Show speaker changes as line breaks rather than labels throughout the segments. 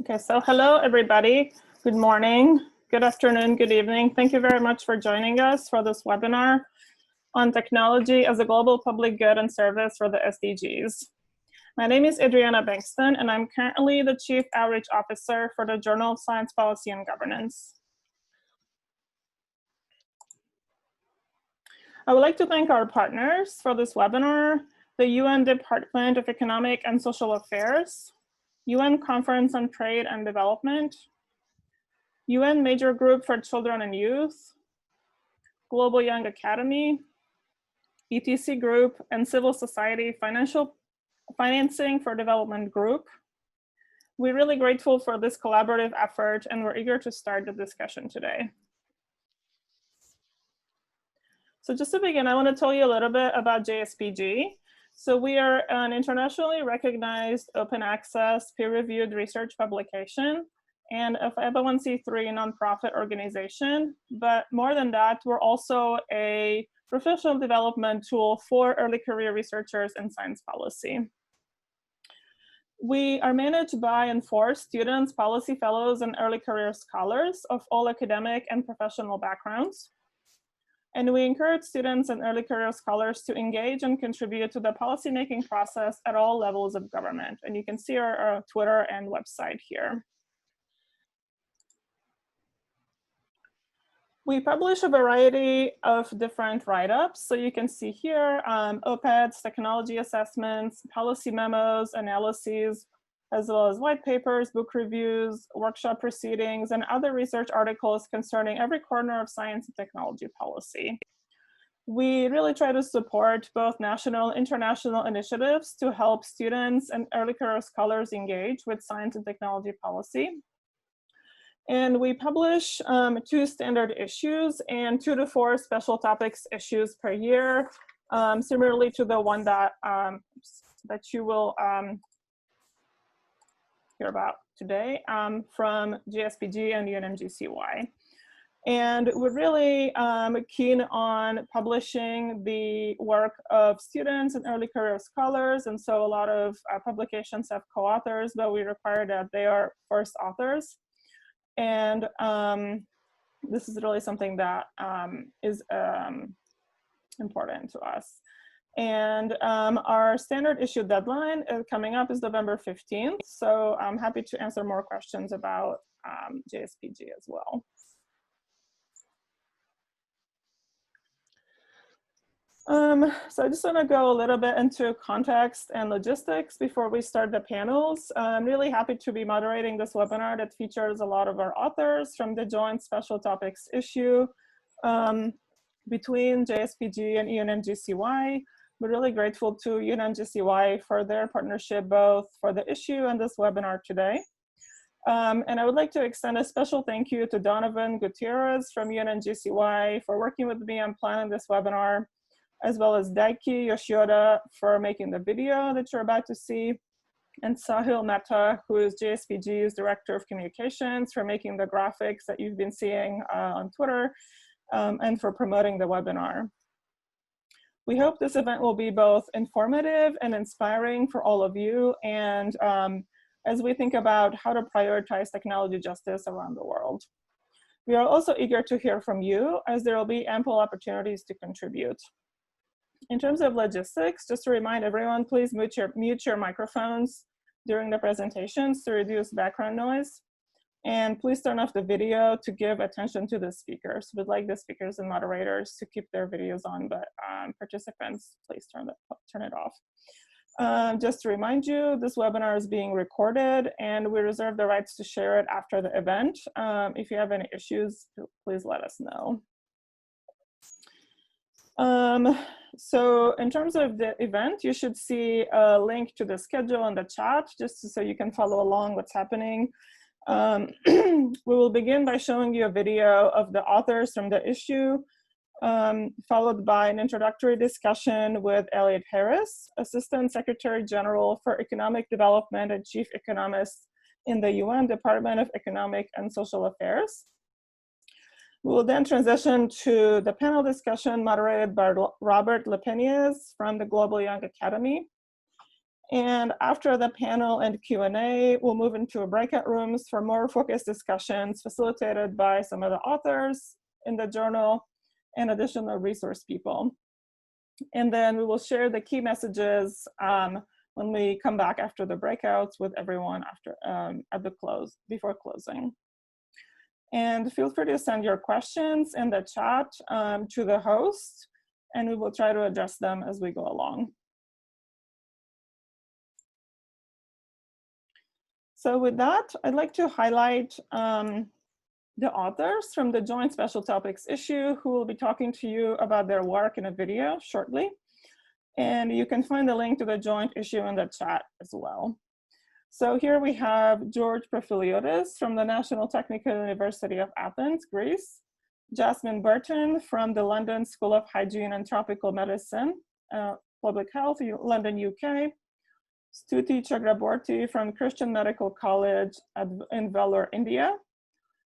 Okay, so hello everybody. Good morning, good afternoon, good evening. Thank you very much for joining us for this webinar on technology as a global public good and service for the SDGs. My name is Adriana Bankston, and I'm currently the Chief Outreach Officer for the Journal of Science Policy and Governance. I would like to thank our partners for this webinar, the UN Department of Economic and Social Affairs, UN Conference on Trade and Development, UN Major Group for Children and Youth, Global Young Academy, ETC Group, and Civil Society Financing for Development Group. We're really grateful for this collaborative effort, and we're eager to start the discussion today. So just to begin, I want to tell you a little bit about JSPG. So we are an internationally recognized open access peer-reviewed research publication and a 501c3 nonprofit organization. But more than that, we're also a professional development tool for early career researchers in science policy. We are managed by and for students, policy fellows, and early career scholars of all academic and professional backgrounds. And we encourage students and early career scholars to engage and contribute to the policymaking process at all levels of government. And you can see our Twitter and website here. We publish a variety of different write-ups. So you can see here, op-eds, technology assessments, policy memos, analyses, as well as white papers, book reviews, workshop proceedings, and other research articles concerning every corner of science and technology policy. We really try to support both national and international initiatives to help students and early career scholars engage with science and technology policy. And we publish 2 standard issues and 2 to 4 special topics issues per year, similarly to the one that, that you will hear about today from JSPG and UNMGCY. And we're really keen on publishing the work of students and early career scholars. And so a lot of publications have co-authors, but we require that they are first authors. And this is really something that is important to us. And our standard issue deadline coming up is November 15th. So I'm happy to answer more questions about JSPG as well. So I just want to go a little bit into context and logistics before we start the panels. I'm really happy to be moderating this webinar that features a lot of our authors from the joint special topics issue between JSPG and UNMGCY. We're really grateful to UNMGCY for their partnership, both for the issue and this webinar today. And I would like to extend a special thank you to Donovan Gutierrez from UNMGCY for working with me on planning this webinar, as well as Daiki Yoshioda for making the video that you're about to see, and Sahil Mehta, who is JSPG's Director of Communications, for making the graphics that you've been seeing on Twitter, and for promoting the webinar. We hope this event will be both informative and inspiring for all of you, and as we think about how to prioritize technology justice around the world. We are also eager to hear from you, as there will be ample opportunities to contribute. In terms of logistics, just to remind everyone, please mute your microphones during the presentations to reduce background noise. And please turn off the video to give attention to the speakers. We'd like the speakers and moderators to keep their videos on, but participants, please turn it off. Just to remind you, this webinar is being recorded, and we reserve the rights to share it after the event. If you have any issues, please let us know. So in terms of the event, you should see a link to the schedule in the chat, just so you can follow along what's happening. We will begin by showing you a video of the authors from the issue, followed by an introductory discussion with Elliot Harris, Assistant Secretary General for Economic Development and Chief Economist in the UN Department of Economic and Social Affairs. We will then transition to the panel discussion moderated by Robert Lepenez from the Global Young Academy. And after the panel and Q&A, we'll move into breakout rooms for more focused discussions facilitated by some of the authors in the journal and additional resource people. And then we will share the key messages when we come back after the breakouts with everyone after at the close, before closing. And feel free to send your questions in the chat to the host, and we will try to address them as we go along. So with that, I'd like to highlight the authors from the Joint Special Topics issue who will be talking to you about their work in a video shortly. And you can find the link to the joint issue in the chat as well. So here we have George Profiliotis from the National Technical University of Athens, Greece, Jasmine Burton from the London School of Hygiene and Tropical Medicine, Public Health, London, UK, Stuti Chakraborty from Christian Medical College in Vellore, India,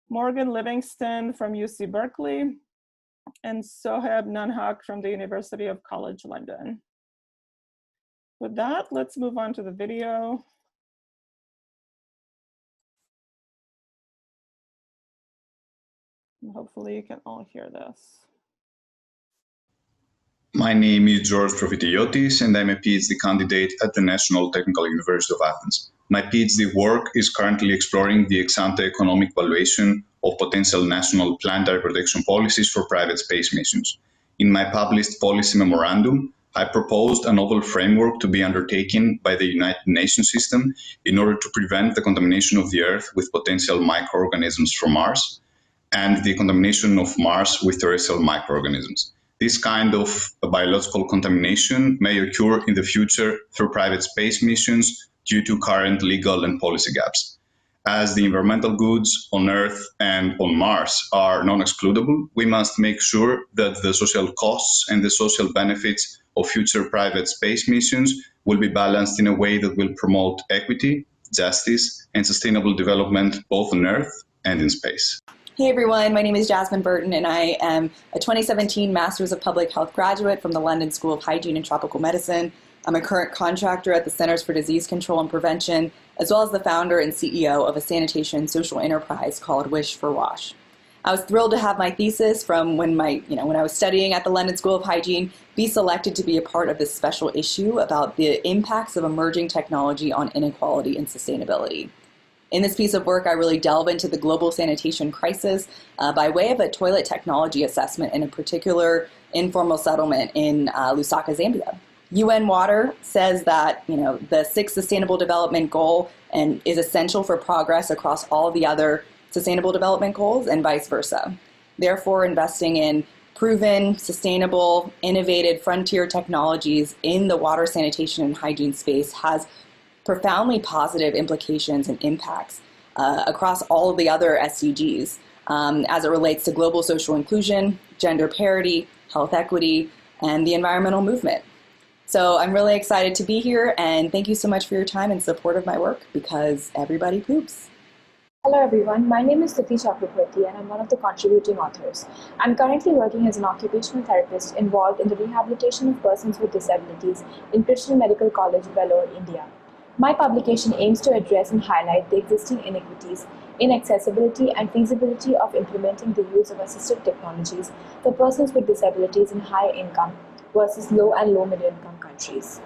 Morgan Livingston from UC Berkeley, and Soheb Nanhak from the University of College London. With that, let's move on to the video. And hopefully you can all hear this.
My name is George Profitiotis, and I'm a PhD candidate at the National Technical University of Athens. My PhD work is currently exploring the ex-ante economic valuation of potential national planetary protection policies for private space missions. In my published policy memorandum, I proposed a novel framework to be undertaken by the United Nations system in order to prevent the contamination of the Earth with potential microorganisms from Mars and the contamination of Mars with terrestrial microorganisms. This kind of biological contamination may occur in the future through private space missions due to current legal and policy gaps. As the environmental goods on Earth and on Mars are non-excludable, we must make sure that the social costs and the social benefits of future private space missions will be balanced in a way that will promote equity, justice, and sustainable development both on Earth and in space.
Hey everyone, my name is Jasmine Burton and I am a 2017 Masters of Public Health graduate from the London School of Hygiene and Tropical Medicine. I'm a current contractor at the Centers for Disease Control and Prevention, as well as the founder and CEO of a sanitation social enterprise called Wish for Wash. I was thrilled to have my thesis from when I was studying at the London School of Hygiene be selected to be a part of this special issue about the impacts of emerging technology on inequality and sustainability. In this piece of work, I really delve into the global sanitation crisis by way of a toilet technology assessment in a particular informal settlement in Lusaka, Zambia. UN Water says that the 6th Sustainable Development Goal is essential for progress across all the other Sustainable Development Goals and vice versa. Therefore, investing in proven, sustainable, innovative frontier technologies in the water, sanitation, and hygiene space has profoundly positive implications and impacts across all of the other SDGs as it relates to global social inclusion, gender parity, health equity, and the environmental movement. So I'm really excited to be here, and thank you so much for your time and support of my work, because everybody poops.
Hello everyone, my name is Stuti Chakraborty and I'm one of the contributing authors. I'm currently working as an occupational therapist involved in the rehabilitation of persons with disabilities in Christian Medical College, Vellore, India. My publication aims to address and highlight the existing inequities, inaccessibility, and feasibility of implementing the use of assistive technologies for persons with disabilities in high income versus low and low middle income countries.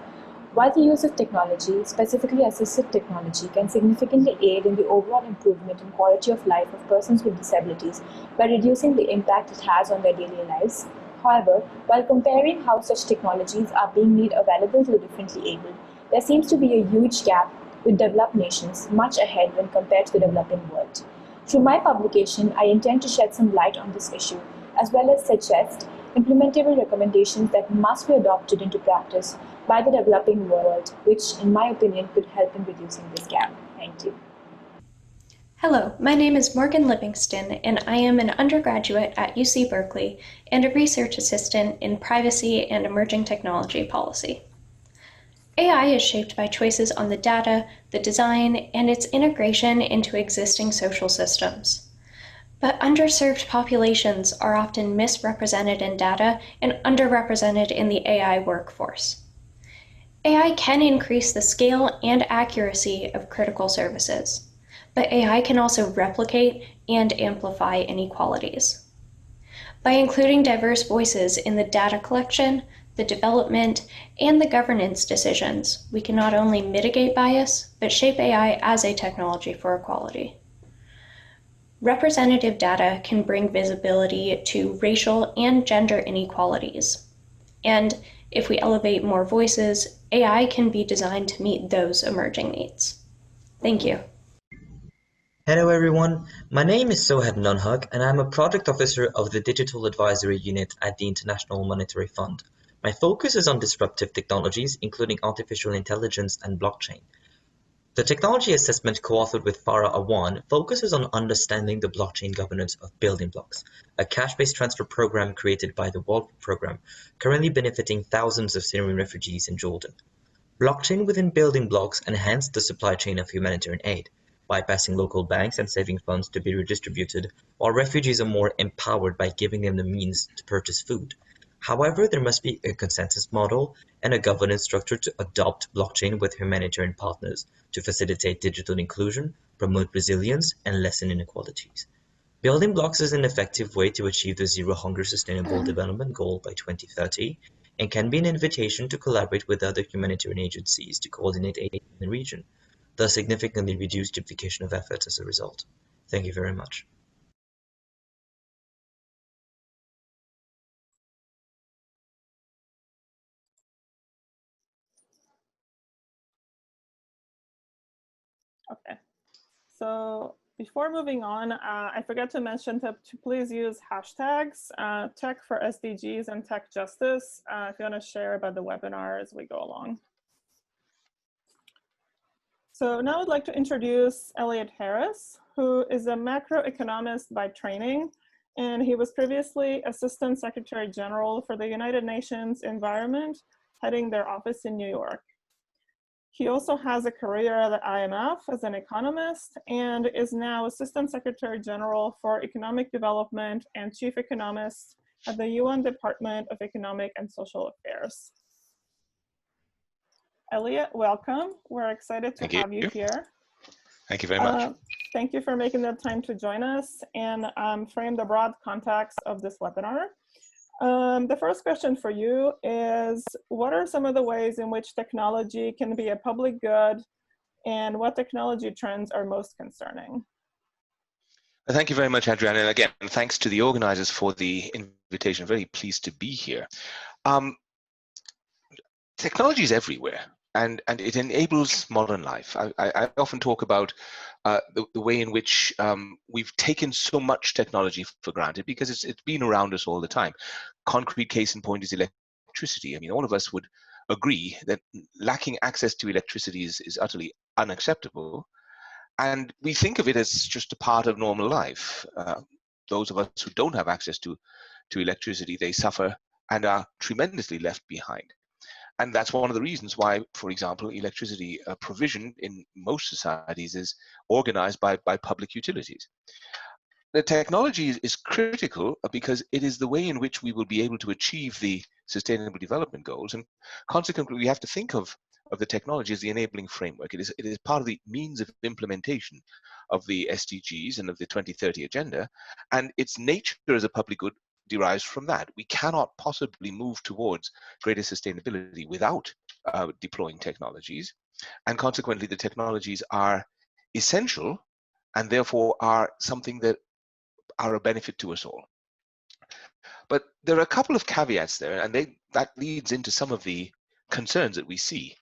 While the use of technology, specifically assistive technology, can significantly aid in the overall improvement in quality of life of persons with disabilities by reducing the impact it has on their daily lives, however, while comparing how such technologies are being made available to the differently abled, there seems to be a huge gap with developed nations much ahead when compared to the developing world. Through my publication, I intend to shed some light on this issue, as well as suggest implementable recommendations that must be adopted into practice by the developing world, which, in my opinion, could help in reducing this gap. Thank you.
Hello, my name is Morgan Livingston, and I am an undergraduate at UC Berkeley and a research assistant in privacy and emerging technology policy. AI is shaped by choices on the data, the design, and its integration into existing social systems. But underserved populations are often misrepresented in data and underrepresented in the AI workforce. AI can increase the scale and accuracy of critical services, but AI can also replicate and amplify inequalities. By including diverse voices in the data collection, the development, and the governance decisions, we can not only mitigate bias, but shape AI as a technology for equality. Representative data can bring visibility to racial and gender inequalities. And if we elevate more voices, AI can be designed to meet those emerging needs. Thank you.
Hello everyone, my name is Soheb Nunhug and I'm a project officer of the Digital Advisory Unit at the International Monetary Fund. My focus is on disruptive technologies, including artificial intelligence and blockchain. The technology assessment co-authored with Farah Awan focuses on understanding the blockchain governance of building blocks, a cash-based transfer program created by the World Program, currently benefiting thousands of Syrian refugees in Jordan. Blockchain within building blocks enhanced the supply chain of humanitarian aid, bypassing local banks and saving funds to be redistributed, while refugees are more empowered by giving them the means to purchase food. However, there must be a consensus model and a governance structure to adopt blockchain with humanitarian partners to facilitate digital inclusion, promote resilience, and lessen inequalities. Building blocks is an effective way to achieve the Zero Hunger Sustainable Development Goal by 2030 and can be an invitation to collaborate with other humanitarian agencies to coordinate aid in the region, thus significantly reduce duplication of efforts as a result. Thank you very much.
Okay, so before moving on, I forgot to mention to please use hashtags, tech for SDGs and tech justice, if you want to share about the webinar as we go along. So now I'd like to introduce Elliot Harris, who is a macroeconomist by training, and he was previously Assistant Secretary General for the United Nations Environment, heading their office in New York. He also has a career at the IMF as an economist and is now Assistant Secretary General for Economic Development and Chief Economist at the UN Department of Economic and Social Affairs. Elliot, welcome. We're excited to have you here.
Thank you very much.
Thank you for making the time to join us and frame the broad context of this webinar. The first question for you is, what are some of the ways in which technology can be a public good, and what technology trends are most concerning?
Thank you very much, Adriana. And again, thanks to the organizers for the invitation. Very pleased to be here. Technology is everywhere, and it enables modern life. I often talk about the way in which we've taken so much technology for granted because it's been around us all the time. Concrete case in point is electricity. I mean, all of us would agree that lacking access to electricity is utterly unacceptable. And we think of it as just a part of normal life. Those of us who don't have access to electricity, they suffer and are tremendously left behind. And that's one of the reasons why, for example, electricity provision in most societies is organized by public utilities. The technology is critical because it is the way in which we will be able to achieve the Sustainable Development Goals. And consequently, we have to think of the technology as the enabling framework. It is part of the means of implementation of the SDGs and of the 2030 agenda. And its nature as a public good derives from that. We cannot possibly move towards greater sustainability without deploying technologies. And consequently, the technologies are essential and therefore are something that are a benefit to us all. But there are a couple of caveats there, and that leads into some of the concerns that we see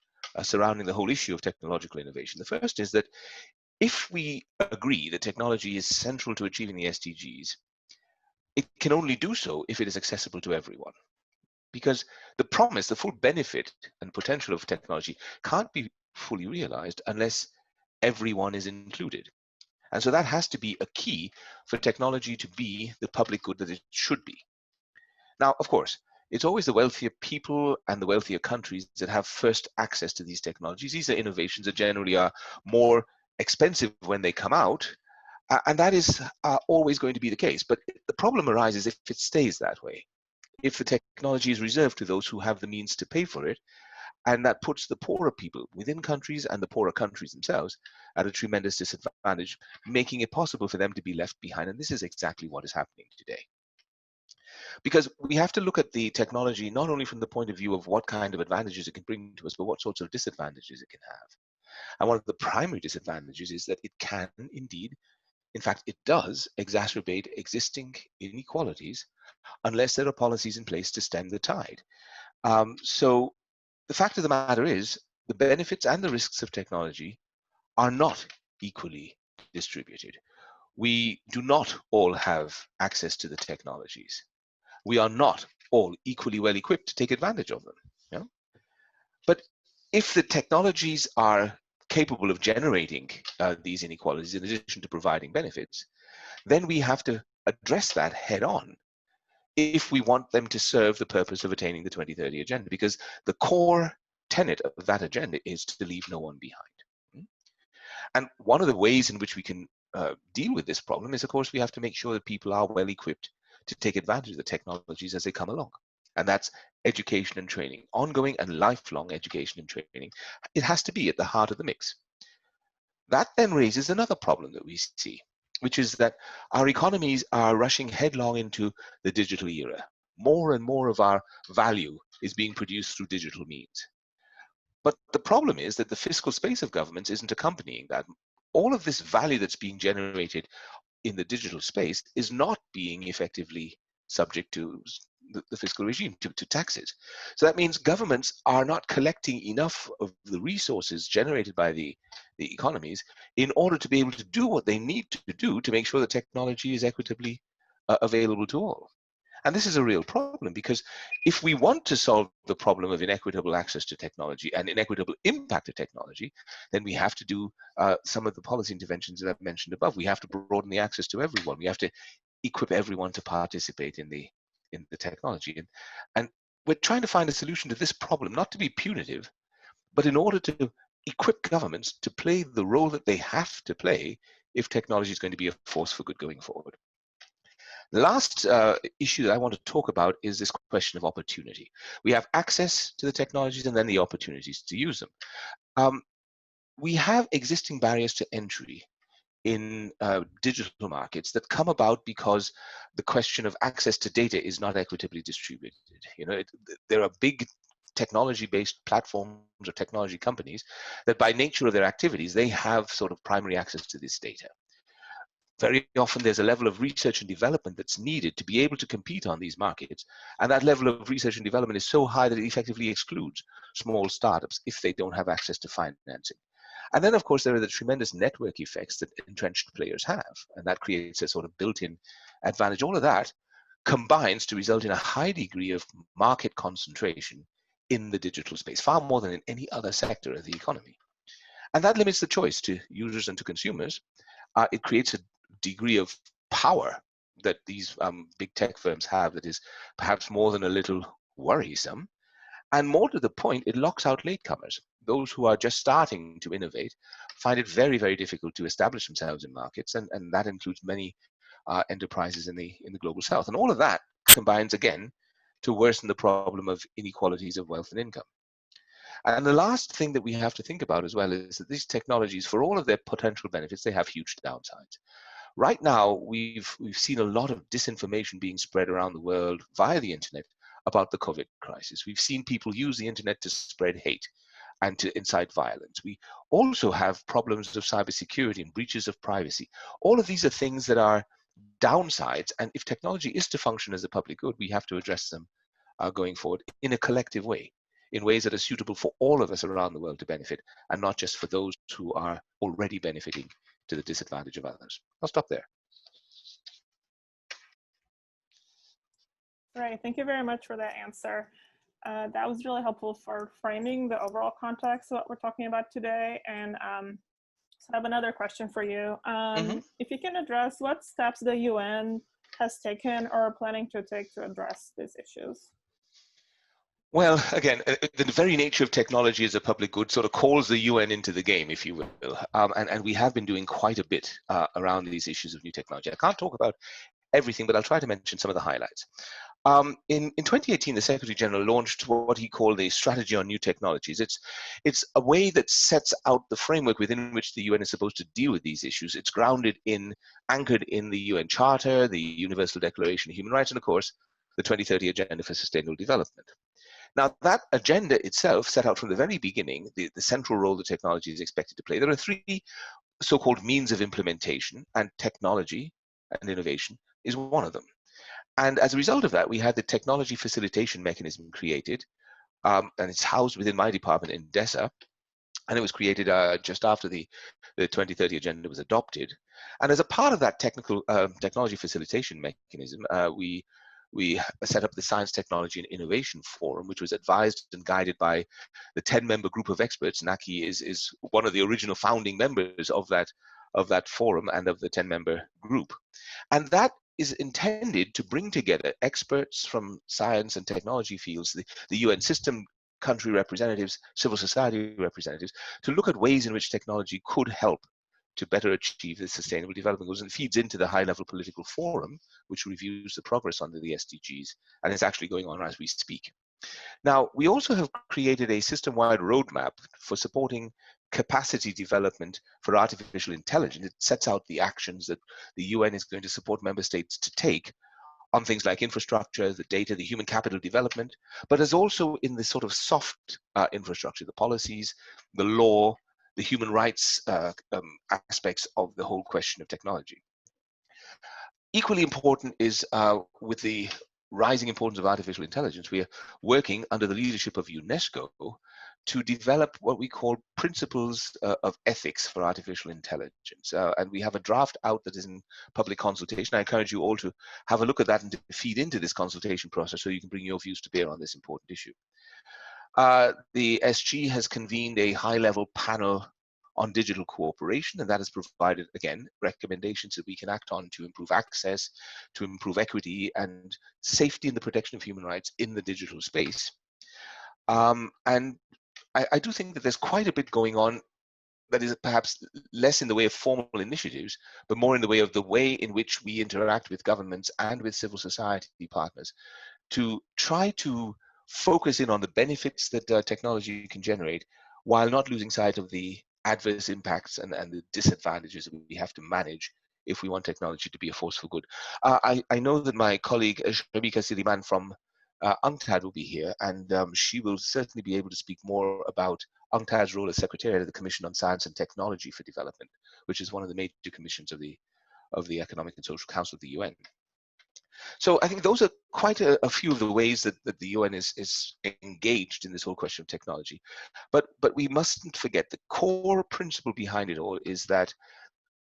surrounding the whole issue of technological innovation. The first is that if we agree that technology is central to achieving the SDGs, it can only do so if it is accessible to everyone. Because the promise, the full benefit and potential of technology can't be fully realized unless everyone is included. And so that has to be a key for technology to be the public good that it should be. Now, of course, it's always the wealthier people and the wealthier countries that have first access to these technologies. These are innovations that generally are more expensive when they come out, and that is always going to be the case. But the problem arises if it stays that way. If the technology is reserved to those who have the means to pay for it, And that puts the poorer people within countries and the poorer countries themselves at a tremendous disadvantage, making it possible for them to be left behind. And this is exactly what is happening today. Because we have to look at the technology not only from the point of view of what kind of advantages it can bring to us, but what sorts of disadvantages it can have. And one of the primary disadvantages is that it can indeed, in fact, it does exacerbate existing inequalities unless there are policies in place to stem the tide. So the fact of the matter is the benefits and the risks of technology are not equally distributed. We do not all have access to the technologies. We are not all equally well equipped to take advantage of them. You know? But if the technologies are capable of generating these inequalities in addition to providing benefits, then we have to address that head on if we want them to serve the purpose of attaining the 2030 agenda, because the core tenet of that agenda is to leave no one behind. And one of the ways in which we can deal with this problem is, of course, we have to make sure that people are well equipped to take advantage of the technologies as they come along. And that's education and training, ongoing and lifelong education and training. It has to be at the heart of the mix. That then raises another problem that we see, which is that our economies are rushing headlong into the digital era. More and more of our value is being produced through digital means. But the problem is that the fiscal space of governments isn't accompanying that. All of this value that's being generated in the digital space is not being effectively subject to the fiscal regime, to taxes. So that means governments are not collecting enough of the resources generated by the economies in order to be able to do what they need to do to make sure that technology is equitably available to all. And this is a real problem, because if we want to solve the problem of inequitable access to technology and inequitable impact of technology, then we have to do some of the policy interventions that I've mentioned above. We have to broaden the access to everyone. We have to equip everyone to participate in the technology. And we're trying to find a solution to this problem, not to be punitive, but in order to equip governments to play the role that they have to play if technology is going to be a force for good going forward. The last issue that I want to talk about is this question of opportunity. We have access to the technologies and then the opportunities to use them. We have existing barriers to entry in digital markets that come about because the question of access to data is not equitably distributed. You know, there are big technology-based platforms or technology companies that by nature of their activities, they have sort of primary access to this data. Very often there's a level of research and development that's needed to be able to compete on these markets. And that level of research and development is so high that it effectively excludes small startups if they don't have access to financing. And then, of course, there are the tremendous network effects that entrenched players have. And that creates a sort of built-in advantage. All of that combines to result in a high degree of market concentration in the digital space, far more than in any other sector of the economy. And that limits the choice to users and to consumers. It creates a degree of power that these big tech firms have that is perhaps more than a little worrisome. And more to the point, it locks out latecomers. Those who are just starting to innovate find it very, very difficult to establish themselves in markets, and that includes many enterprises in the global south. And all of that combines, again, to worsen the problem of inequalities of wealth and income. And the last thing that we have to think about as well is that these technologies, for all of their potential benefits, they have huge downsides. Right now, we've seen a lot of disinformation being spread around the world via the internet about the COVID crisis. We've seen people use the internet to spread hate and to incite violence. We also have problems of cybersecurity and breaches of privacy. All of these are things that are downsides, and if technology is to function as a public good, we have to address them going forward in a collective way, in ways that are suitable for all of us around the world to benefit, and not just for those who are already benefiting to the disadvantage of others. I'll stop there.
Great, thank you very much for that answer. That was really helpful for framing the overall context of what we're talking about today. And so I have another question for you. If you can address what steps the UN has taken or are planning to take to address these issues.
Well, again, the very nature of technology as a public good sort of calls the UN into the game, if you will. And we have been doing quite a bit around these issues of new technology. I can't talk about everything, but I'll try to mention some of the highlights. In 2018, the Secretary General launched what he called a strategy on new technologies. It's a way that sets out the framework within which the UN is supposed to deal with these issues. It's anchored in the UN Charter, the Universal Declaration of Human Rights, and of course, the 2030 Agenda for Sustainable Development. Now, that agenda itself set out from the very beginning the central role that technology is expected to play. There are three so-called means of implementation, and technology and innovation is one of them. And as a result of that, we had the technology facilitation mechanism created, and it's housed within my department in DESA, and it was created just after the 2030 agenda was adopted. And as a part of that technology facilitation mechanism, we set up the Science, Technology and Innovation Forum, which was advised and guided by the 10-member group of experts. Naki is one of the original founding members of that forum and of the 10-member group. And that is intended to bring together experts from science and technology fields, the UN system, country representatives, civil society representatives, to look at ways in which technology could help to better achieve the sustainable development goals, and feeds into the high-level political forum, which reviews the progress under the SDGs, and it's actually going on as we speak. Now, we also have created a system-wide roadmap for supporting capacity development for artificial intelligence. It sets out the actions that the UN is going to support member states to take on things like infrastructure, the data, the human capital development, but as also in the sort of soft infrastructure, the policies, the law, the human rights aspects of the whole question of technology. Equally important is with the rising importance of artificial intelligence, we are working under the leadership of UNESCO to develop what we call principles of ethics for artificial intelligence. And we have a draft out that is in public consultation. I encourage you all to have a look at that and to feed into this consultation process so you can bring your views to bear on this important issue. The SG has convened a high-level panel on digital cooperation, and that has provided, again, recommendations that we can act on to improve access, to improve equity and safety and the protection of human rights in the digital space. And I do think that there's quite a bit going on that is perhaps less in the way of formal initiatives, but more in the way in which we interact with governments and with civil society partners to try to focus in on the benefits that technology can generate while not losing sight of the adverse impacts and the disadvantages that we have to manage if we want technology to be a force for good. I know that my colleague Shamika Siliman from UNCTAD will be here, and she will certainly be able to speak more about UNCTAD's role as Secretariat of the Commission on Science and Technology for Development, which is one of the major commissions of the Economic and Social Council of the UN. So I think those are quite a few of the ways that the UN is engaged in this whole question of technology. But we mustn't forget the core principle behind it all is that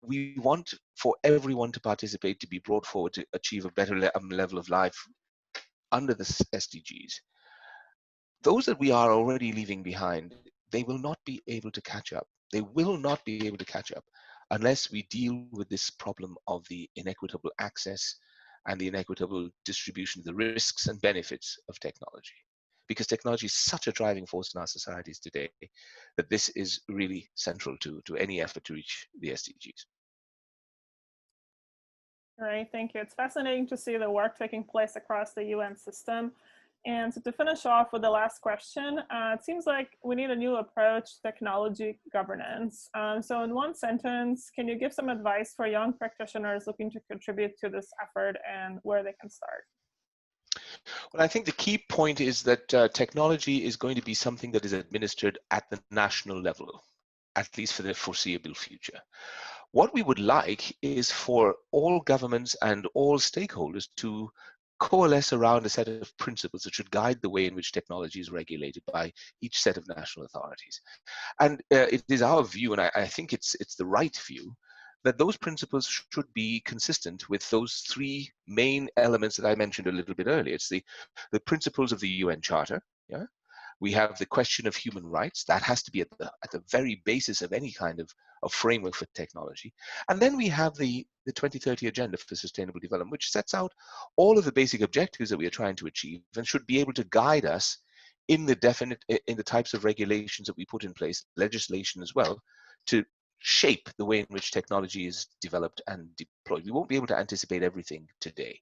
we want for everyone to participate, to be brought forward to achieve a better level of life under the SDGs. Those that we are already leaving behind, they will not be able to catch up. They will not be able to catch up unless we deal with this problem of the inequitable access and the inequitable distribution of the risks and benefits of technology. Because technology is such a driving force in our societies today that this is really central to any effort to reach the SDGs.
All right, thank you. It's fascinating to see the work taking place across the UN system. And so to finish off with the last question, it seems like we need a new approach to technology governance. So in one sentence, can you give some advice for young practitioners looking to contribute to this effort and where they can start?
Well, I think the key point is that technology is going to be something that is administered at the national level, at least for the foreseeable future. What we would like is for all governments and all stakeholders to coalesce around a set of principles that should guide the way in which technology is regulated by each set of national authorities. And it is our view, and I think it's the right view, that those principles should be consistent with those three main elements that I mentioned a little bit earlier. It's the principles of the UN Charter. Yeah, we have the question of human rights that has to be at the very basis of any kind of framework for technology, and then we have the 2030 Agenda for Sustainable Development, which sets out all of the basic objectives that we are trying to achieve and should be able to guide us in the types of regulations that we put in place, legislation as well, to shape the way in which technology is developed and deployed. We won't be able to anticipate everything today.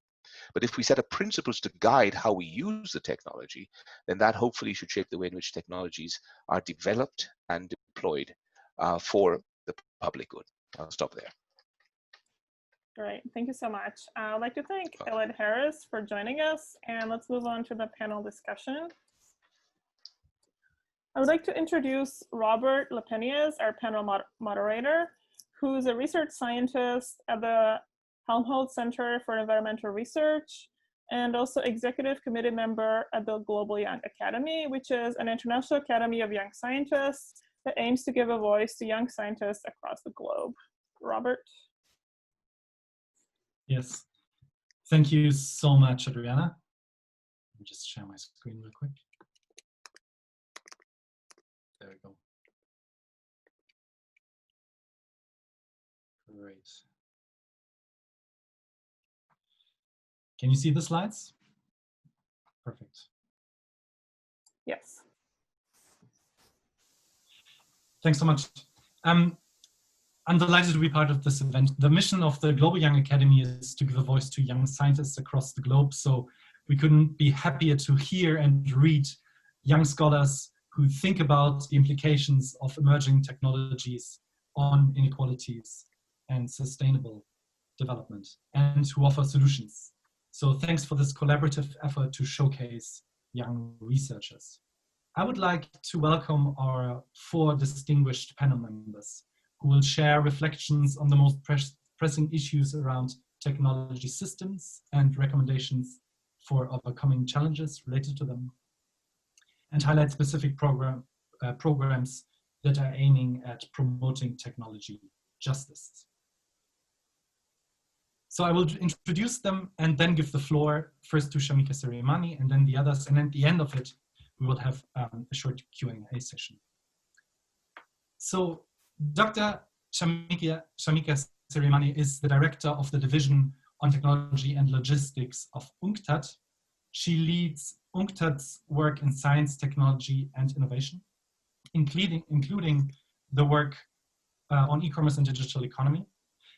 But if we set up principles to guide how we use the technology, then that hopefully should shape the way in which technologies are developed and deployed for the public good. I'll stop there.
Great, thank you so much. I'd like to thank Elliot Harris for joining us, and let's move on to the panel discussion. I would like to introduce Robert Lepenez, our panel moderator, who's a research scientist at the Helmholtz Center for Environmental Research, and also executive committee member at the Global Young Academy, which is an international academy of young scientists that aims to give a voice to young scientists across the globe. Robert?
Yes, thank you so much, Adriana. Let me just share my screen real quick. There we go. Great. Can you see the slides? Perfect.
Yes.
Thanks so much. I'm delighted to be part of this event. The mission of the Global Young Academy is to give a voice to young scientists across the globe. So we couldn't be happier to hear and read young scholars who think about the implications of emerging technologies on inequalities and sustainable development, and who offer solutions. So thanks for this collaborative effort to showcase young researchers. I would like to welcome our 4 distinguished panel members who will share reflections on the most pressing issues around technology systems and recommendations for overcoming challenges related to them, and highlight specific programs that are aiming at promoting technology justice. So I will introduce them and then give the floor first to Shamika Serimani and then the others, and at the end of it, we will have a short Q&A session. So Dr. Shamika Serimani is the director of the Division on Technology and Logistics of UNCTAD. She leads UNCTAD's work in science, technology, and innovation, including the work on e-commerce and digital economy.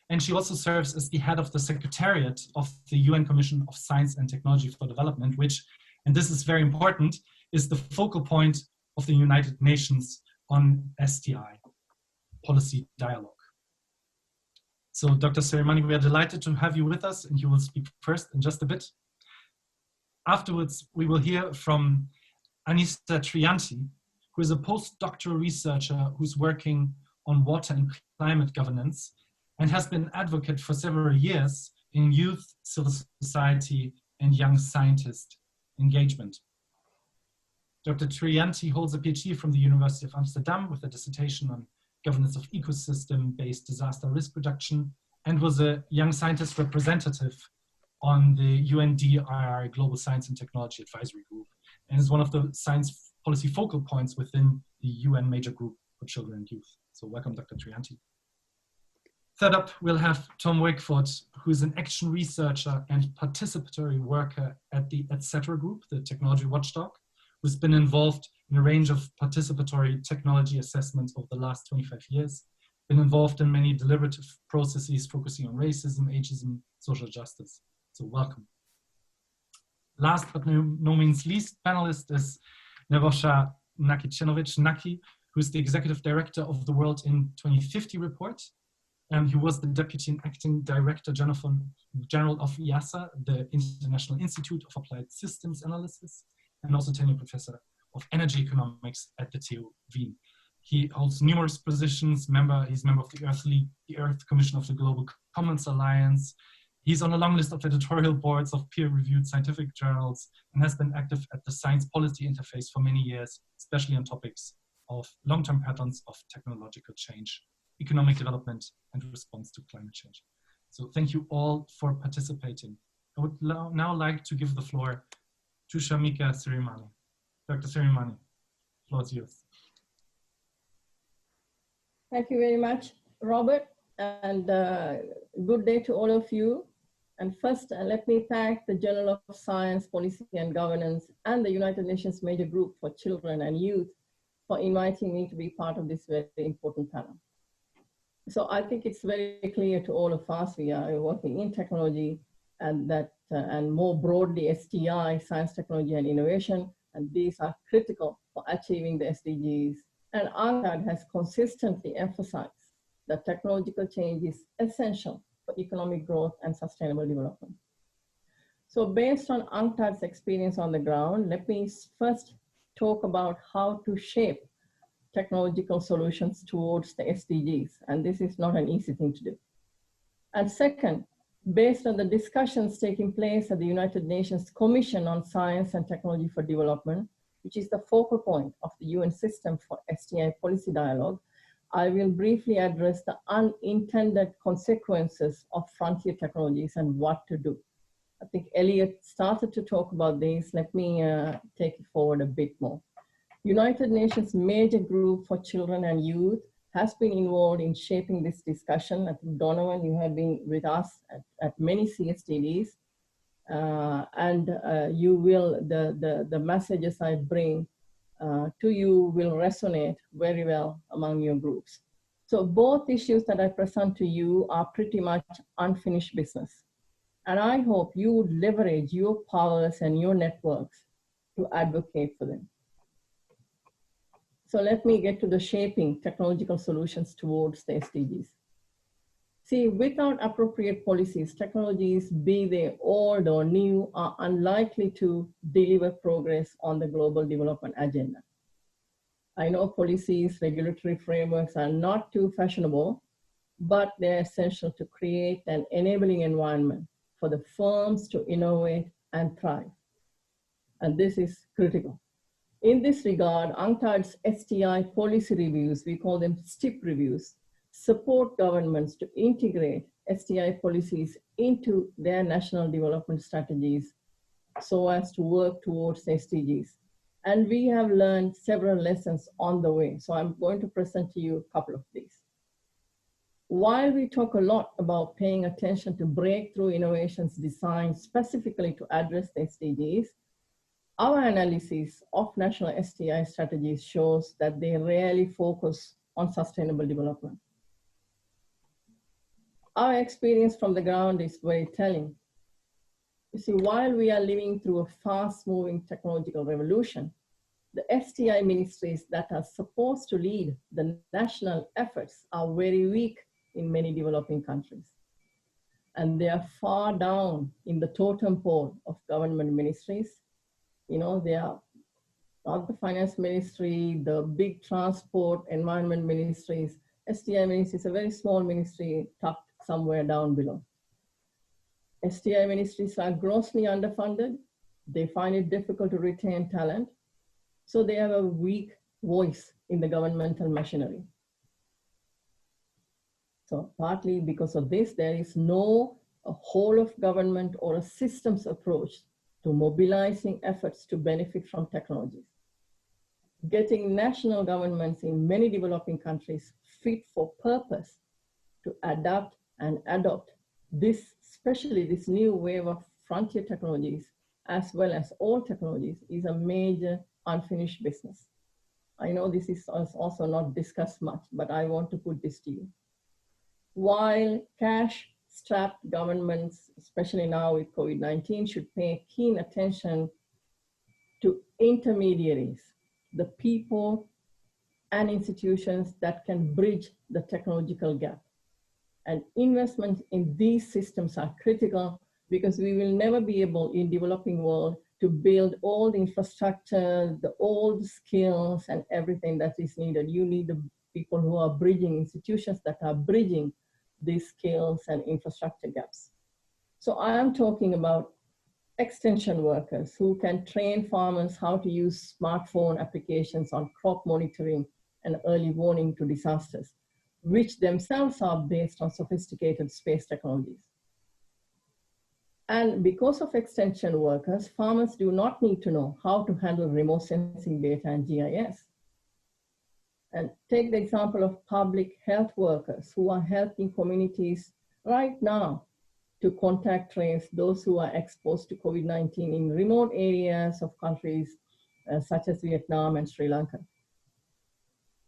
And she also serves as the head of the Secretariat of the UN Commission of Science and Technology for Development, which, and this is very important, is the focal point of the United Nations on STI, policy dialogue. So Dr. Serimani, we are delighted to have you with us, and you will speak first in just a bit. Afterwards, we will hear from Anissa Trianti, who is a postdoctoral researcher who's working on water and climate governance and has been advocate for several years in youth, civil society, and young scientist engagement. Dr. Trianti holds a PhD from the University of Amsterdam with a dissertation on governance of ecosystem-based disaster risk reduction, and was a young scientist representative on the UNDRI Global Science and Technology Advisory Group, and is one of the science policy focal points within the UN Major Group for Children and Youth. So welcome, Dr. Trianti. Third up, we'll have Tom Wakeford, who is an action researcher and participatory worker at the etc. Group, the technology watchdog, who's been involved in a range of participatory technology assessments over the last 25 years, been involved in many deliberative processes focusing on racism, ageism, social justice. So welcome. Last but no means least panelist is Nebojša Nakicenovic-Naki, who's the executive director of the World in 2050 report. He was the deputy and acting director general of IASA, the International Institute of Applied Systems Analysis, and also tenured professor of energy economics at the TU Wien. He holds numerous positions. He's member of the Earth League, the Earth Commission of the Global Commons Alliance. He's on a long list of editorial boards of peer-reviewed scientific journals and has been active at the Science Policy Interface for many years, especially on topics of long-term patterns of technological change, economic development, and response to climate change. So thank you all for participating. I would now like to give the floor to Shamika Serimani. Dr. Serimani, the floor is yours.
Thank you very much, Robert, and good day to all of you. And first, let me thank the Journal of Science, Policy and Governance and the United Nations Major Group for Children and Youth for inviting me to be part of this very important panel. So I think it's very clear to all of us, we are working in technology, and that and more broadly STI, science, technology, and innovation, and these are critical for achieving the SDGs. And UNCTAD has consistently emphasized that technological change is essential for economic growth and sustainable development. So based on UNCTAD's experience on the ground, let me first talk about how to shape technological solutions towards the SDGs. And this is not an easy thing to do. And second, based on the discussions taking place at the United Nations Commission on Science and Technology for Development, which is the focal point of the UN system for STI policy dialogue, I will briefly address the unintended consequences of frontier technologies and what to do. I think Elliot started to talk about this. Let me take it forward a bit more. United Nations major group for children and youth has been involved in shaping this discussion. I think Donovan, you have been with us at many CSTDs, you will, the messages I bring to you will resonate very well among your groups. So both issues that I present to you are pretty much unfinished business. And I hope you would leverage your powers and your networks to advocate for them. So let me get to the shaping technological solutions towards the SDGs. See, without appropriate policies, technologies, be they old or new, are unlikely to deliver progress on the global development agenda. I know policies, regulatory frameworks are not too fashionable, but they're essential to create an enabling environment for the firms to innovate and thrive. And this is critical. In this regard, UNCTAD's STI policy reviews, we call them STIP reviews, support governments to integrate STI policies into their national development strategies so as to work towards SDGs. And we have learned several lessons on the way. So I'm going to present to you a couple of these. While we talk a lot about paying attention to breakthrough innovations designed specifically to address the SDGs, our analysis of national STI strategies shows that they rarely focus on sustainable development. Our experience from the ground is very telling. You see, while we are living through a fast-moving technological revolution, the STI ministries that are supposed to lead the national efforts are very weak in many developing countries. And they are far down in the totem pole of government ministries. You know, they are not the finance ministry, the big transport, environment ministries. STI ministry is a very small ministry tucked somewhere down below. STI ministries are grossly underfunded. They find it difficult to retain talent. So they have a weak voice in the governmental machinery. So partly because of this, there is no whole of government or a systems approach to mobilizing efforts to benefit from technologies. Getting national governments in many developing countries fit for purpose to adapt and adopt this, especially this new wave of frontier technologies, as well as all technologies, is a major unfinished business. I know this is also not discussed much, but I want to put this to you. While cash-strapped governments, especially now with COVID-19, should pay keen attention to intermediaries, the people and institutions that can bridge the technological gap. And investment in these systems are critical because we will never be able in developing world to build all the infrastructure, the old skills and everything that is needed. You need the people who are bridging, institutions that are bridging these skills and infrastructure gaps. So I am talking about extension workers who can train farmers how to use smartphone applications on crop monitoring and early warning to disasters, which themselves are based on sophisticated space technologies. And because of extension workers, farmers do not need to know how to handle remote sensing data and GIS. And take the example of public health workers who are helping communities right now to contact trace those who are exposed to COVID-19 in remote areas of countries such as Vietnam and Sri Lanka.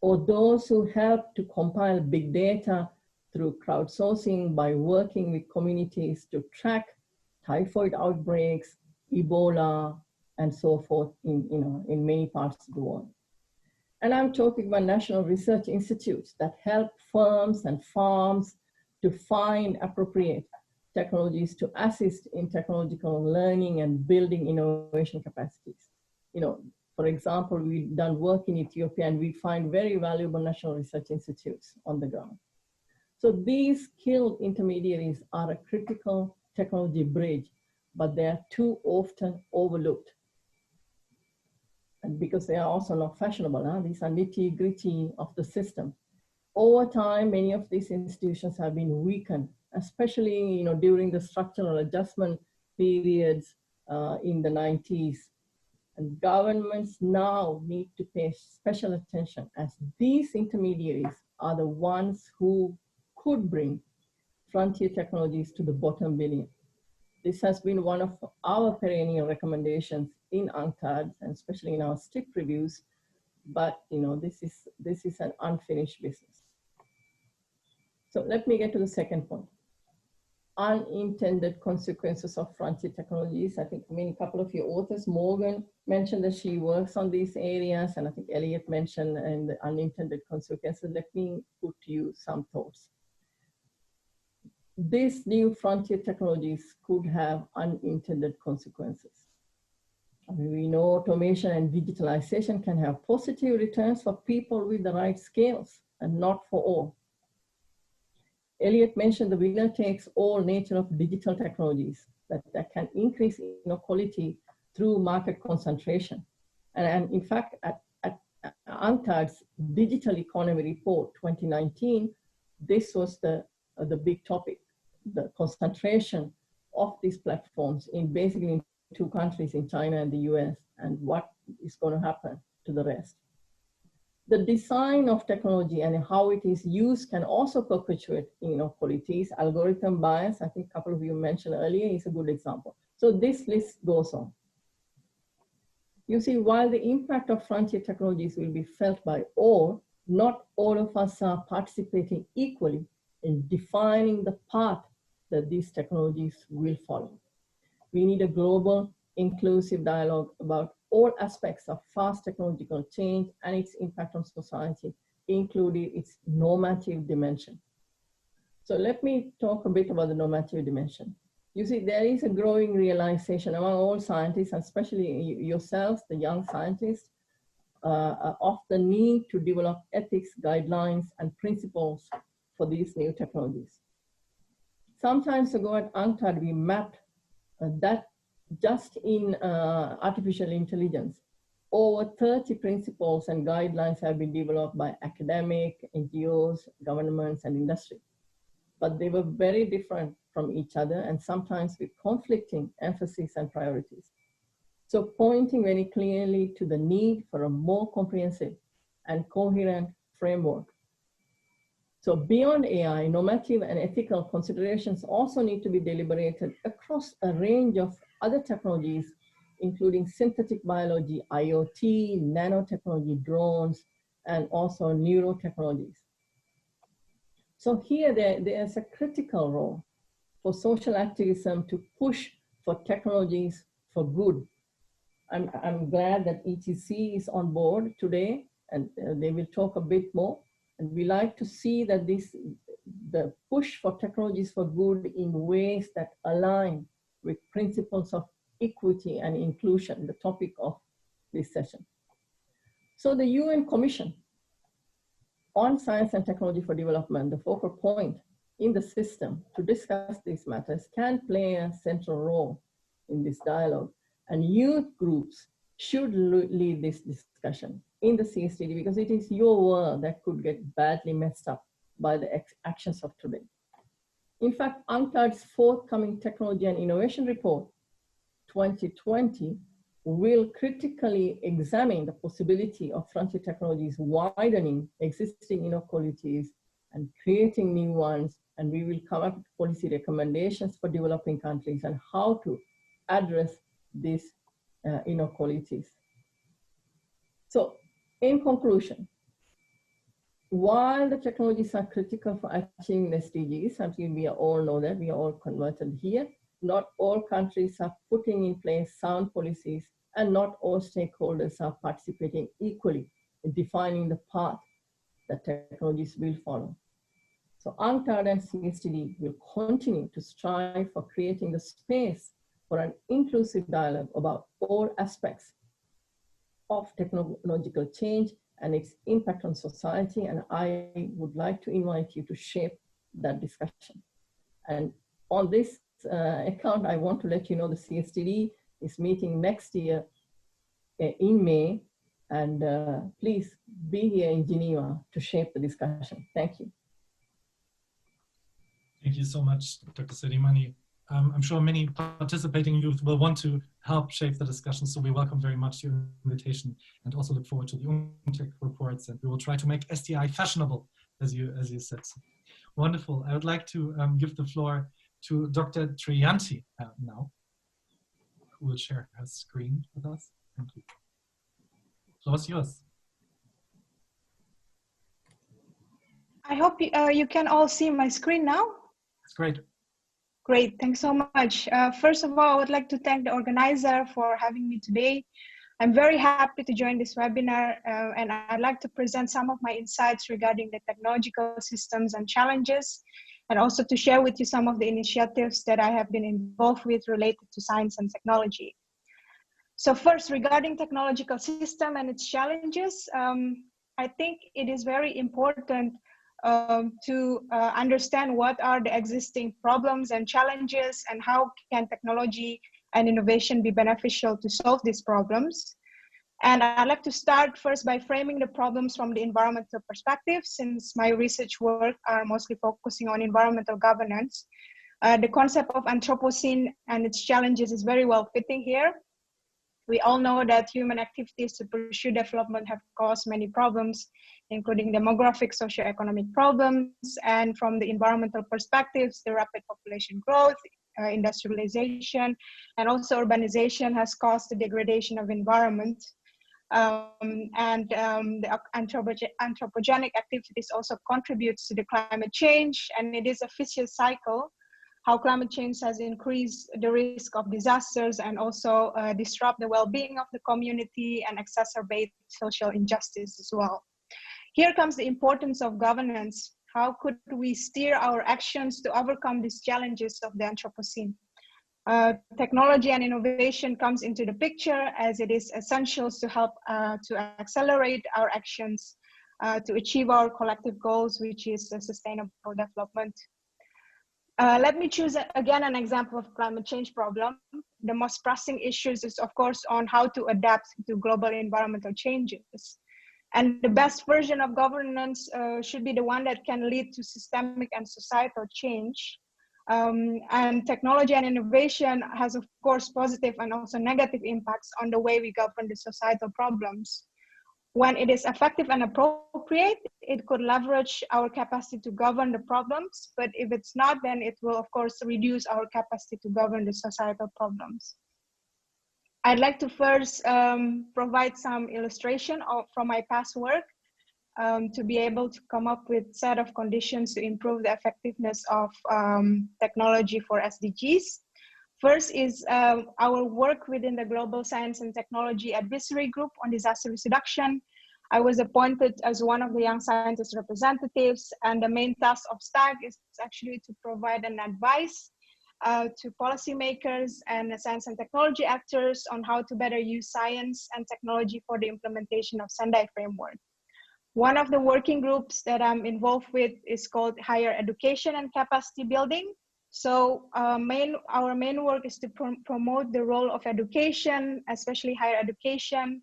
Or those who help to compile big data through crowdsourcing by working with communities to track typhoid outbreaks, Ebola, and so forth in many parts of the world. And I'm talking about national research institutes that help firms and farms to find appropriate technologies to assist in technological learning and building innovation capacities. For example, we've done work in Ethiopia and we find very valuable national research institutes on the ground. So these skilled intermediaries are a critical technology bridge, but they are too often overlooked. And because they are also not fashionable, these are nitty-gritty of the system. Over time, many of these institutions have been weakened, especially during the structural adjustment periods in the 90s. And governments now need to pay special attention, as these intermediaries are the ones who could bring frontier technologies to the bottom billion. This has been one of our perennial recommendations in UNTAD, and especially in our STIP reviews, but this is an unfinished business. So let me get to the second point. Unintended consequences of frontier technologies. I think a couple of your authors, Morgan mentioned that she works on these areas, and I think Elliot mentioned and the unintended consequences. Let me put to you some thoughts. These new frontier technologies could have unintended consequences. We know automation and digitalization can have positive returns for people with the right skills and not for all. Elliot mentioned the winner takes all nature of digital technologies that can increase inequality through market concentration. And in fact, at UNTAD's Digital Economy Report 2019, this was the big topic, the concentration of these platforms in basically in two countries, in China and the US, and what is going to happen to the rest. The design of technology and how it is used can also perpetuate inequalities. Algorithm bias, I think a couple of you mentioned earlier, is a good example. So this list goes on. You see, while the impact of frontier technologies will be felt by all, not all of us are participating equally in defining the path that these technologies will follow. We need a global, inclusive dialogue about all aspects of fast technological change and its impact on society, including its normative dimension. So let me talk a bit about the normative dimension. You see, there is a growing realization among all scientists, and especially yourselves, the young scientists, of the need to develop ethics, guidelines, and principles for these new technologies. Some time ago at UNTAD, we mapped that just in artificial intelligence, over 30 principles and guidelines have been developed by academic, NGOs, governments, and industry. But they were very different from each other and sometimes with conflicting emphasis and priorities. So pointing very clearly to the need for a more comprehensive and coherent framework. So beyond AI, normative and ethical considerations also need to be deliberated across a range of other technologies, including synthetic biology, IoT, nanotechnology, drones, and also neurotechnologies. So here there's a critical role for social activism to push for technologies for good. I'm glad that ETC is on board today, and they will talk a bit more. And we like to see that the push for technologies for good in ways that align with principles of equity and inclusion, the topic of this session. So the UN Commission on Science and Technology for Development, the focal point in the system to discuss these matters, can play a central role in this dialogue. And youth groups should lead this discussion in the CSTD, because it is your world that could get badly messed up by the actions of today. In fact, UNCTAD's forthcoming Technology and Innovation Report 2020 will critically examine the possibility of frontier technologies widening existing inequalities and creating new ones. And we will come up with policy recommendations for developing countries and how to address these inequalities. So in conclusion, while the technologies are critical for achieving the SDGs, I think we all know that, we are all converted here, not all countries are putting in place sound policies, and not all stakeholders are participating equally in defining the path that technologies will follow. So UNCTAD and CSTD will continue to strive for creating the space for an inclusive dialogue about all aspects of technological change and its impact on society. And I would like to invite you to shape that discussion. And on this account, I want to let you know the CSTD is meeting next year in May. And please be here in Geneva to shape the discussion. Thank you.
Thank you so much, Dr. Selimani. I'm sure many participating youth will want to help shape the discussion, so we welcome very much your invitation and also look forward to the UNTEC reports, and we will try to make STI fashionable, as you said. Wonderful. I would like to give the floor to Dr. Trianti now, who will share her screen with us. Thank you. The floor is yours.
I hope you can all see my screen now.
It's great.
Great, thanks so much. First of all, I would like to thank the organizer for having me today. I'm very happy to join this webinar, and I'd like to present some of my insights regarding the technological systems and challenges, and also to share with you some of the initiatives that I have been involved with related to science and technology. So first, regarding technological system and its challenges, I think it is very important to understand what are the existing problems and challenges, and how can technology and innovation be beneficial to solve these problems. And I'd like to start first by framing the problems from the environmental perspective, since my research work are mostly focusing on environmental governance. The concept of Anthropocene and its challenges is very well fitting here. We all know that human activities to pursue development have caused many problems, including demographic, socioeconomic problems, and from the environmental perspectives, the rapid population growth, industrialization, and also urbanization has caused the degradation of environment. The anthropogenic activities also contributes to the climate change, and it is a vicious cycle. How climate change has increased the risk of disasters and also disrupt the well-being of the community and exacerbate social injustice as well. Here comes the importance of governance. How could we steer our actions to overcome these challenges of the Anthropocene? Technology and innovation comes into the picture, as it is essential to help to accelerate our actions to achieve our collective goals, which is sustainable development. Let me choose again an example of climate change problem. The most pressing issues is, of course, on how to adapt to global environmental changes. And the best version of governance should be the one that can lead to systemic and societal change. And technology and innovation has, of course, positive and also negative impacts on the way we govern the societal problems. When it is effective and appropriate, it could leverage our capacity to govern the problems, but if it's not, then it will, of course, reduce our capacity to govern the societal problems. I'd like to first provide some illustration from my past work to be able to come up with a set of conditions to improve the effectiveness of technology for SDGs. First is our work within the Global Science and Technology Advisory Group on Disaster Risk Reduction. I was appointed as one of the young scientist representatives, and the main task of STAG is actually to provide an advice to policymakers and science and technology actors on how to better use science and technology for the implementation of Sendai framework. One of the working groups that I'm involved with is called Higher Education and Capacity Building. So our main work is to promote the role of education, especially higher education,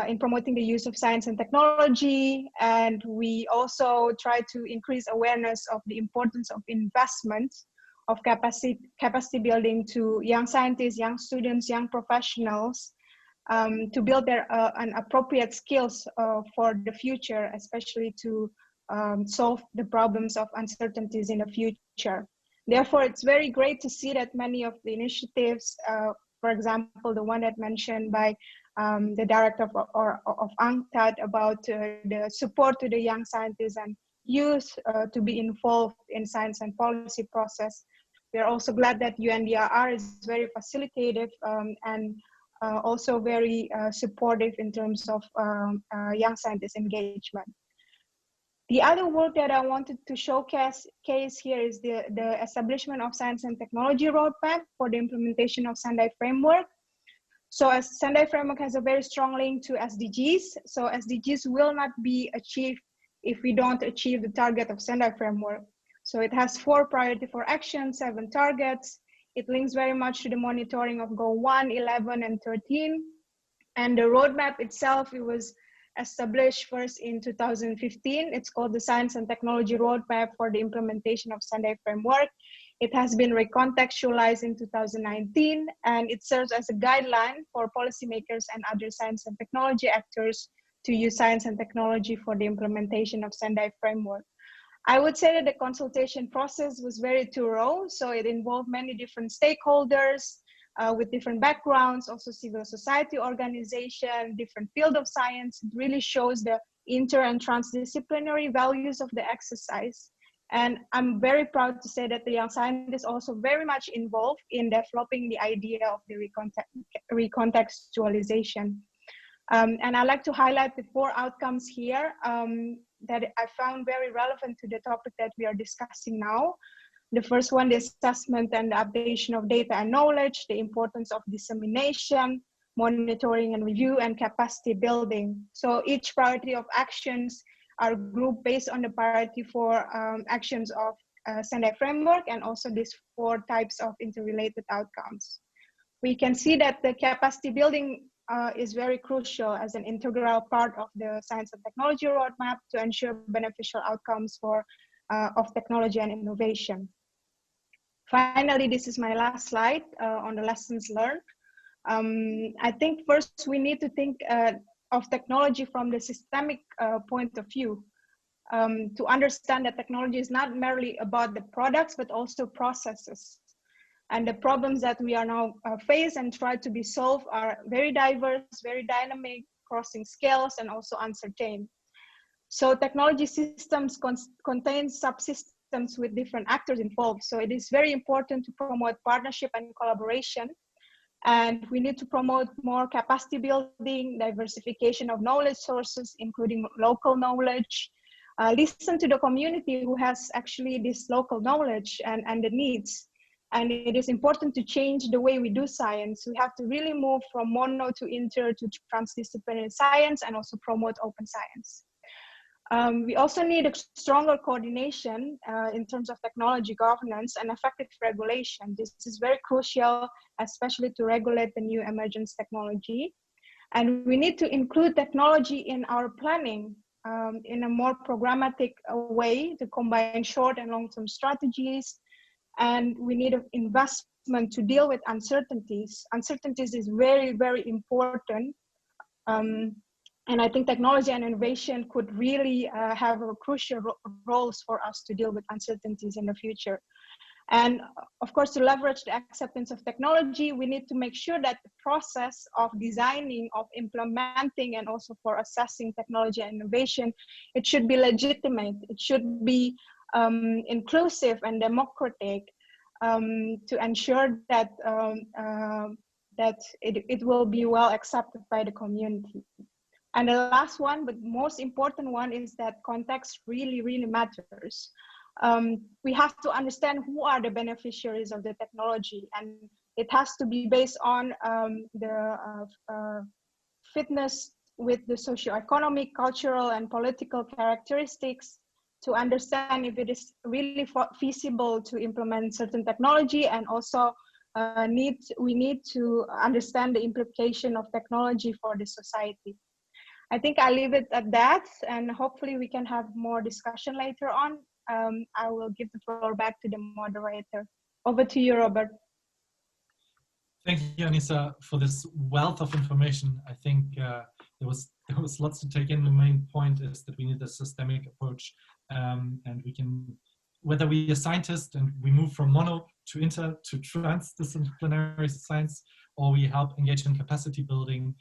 in promoting the use of science and technology. And we also try to increase awareness of the importance of investment of capacity building to young scientists, young students, young professionals, to build their an appropriate skills for the future, especially to solve the problems of uncertainties in the future. Therefore, it's very great to see that many of the initiatives, for example, the one that mentioned by the director of UNCTAD about the support to the young scientists and youth to be involved in science and policy process, We are also glad that UNDRR is very facilitative and also very supportive in terms of young scientist engagement. The other work that I wanted to showcase here is the establishment of Science and Technology Roadmap for the implementation of Sendai Framework. So as Sendai Framework has a very strong link to SDGs, so SDGs will not be achieved if we don't achieve the target of Sendai Framework. So it has 4 priority for action, 7 targets. It links very much to the monitoring of Goal 1, 11, and 13. And the roadmap itself, it was established first in 2015. It's called the Science and Technology Roadmap for the implementation of Sendai Framework. It has been recontextualized in 2019, and it serves as a guideline for policymakers and other science and technology actors to use science and technology for the implementation of Sendai Framework. I would say that the consultation process was very thorough, so it involved many different stakeholders with different backgrounds, also civil society organization, different field of science. It really shows the inter and transdisciplinary values of the exercise. And I'm very proud to say that the young scientists also very much involved in developing the idea of the recontextualization. And I'd like to highlight the 4 outcomes here that I found very relevant to the topic that we are discussing now. The first one, the assessment and the updation of data and knowledge, the importance of dissemination, monitoring and review, and capacity building. So each priority of actions are grouped based on the priority for actions of Sendai Framework, and also these 4 types of interrelated outcomes. We can see that the capacity building is very crucial as an integral part of the Science and Technology Roadmap to ensure beneficial outcomes for of technology and innovation. Finally, this is my last slide on the lessons learned. I think first we need to think of technology from the systemic point of view, to understand that technology is not merely about the products, but also processes. And the problems that we are now face and try to be solved are very diverse, very dynamic, crossing scales, and also uncertain. So technology systems contain subsystems with different actors involved. So it is very important to promote partnership and collaboration. And we need to promote more capacity building, diversification of knowledge sources, including local knowledge. Listen to the community who has actually this local knowledge and the needs. And it is important to change the way we do science. We have to really move from mono to inter to transdisciplinary science, and also promote open science. We also need a stronger coordination in terms of technology governance and effective regulation. This is very crucial, especially to regulate the new emergence technology. And we need to include technology in our planning in a more programmatic way to combine short and long-term strategies. And we need an investment to deal with uncertainties. Uncertainties is very, very important. And I think technology and innovation could really have a crucial roles for us to deal with uncertainties in the future. And of course, to leverage the acceptance of technology, we need to make sure that the process of designing, of implementing, and also for assessing technology and innovation, it should be legitimate. It should be inclusive and democratic to ensure that it will be well accepted by the community. And the last one, but most important one, is that context really, really matters. We have to understand who are the beneficiaries of the technology, and it has to be based on the fitness with the socioeconomic, cultural, and political characteristics to understand if it is really feasible to implement certain technology, and also we need to understand the implication of technology for the society. I think I'll leave it at that, and hopefully we can have more discussion later on. I will give the floor back to the moderator. Over to you, Robert.
Thank you, Anissa, for this wealth of information. I think there was lots to take in. The main point is that we need a systemic approach, and we can, whether we are scientists and we move from mono to inter to transdisciplinary science, or we help engage in capacity building,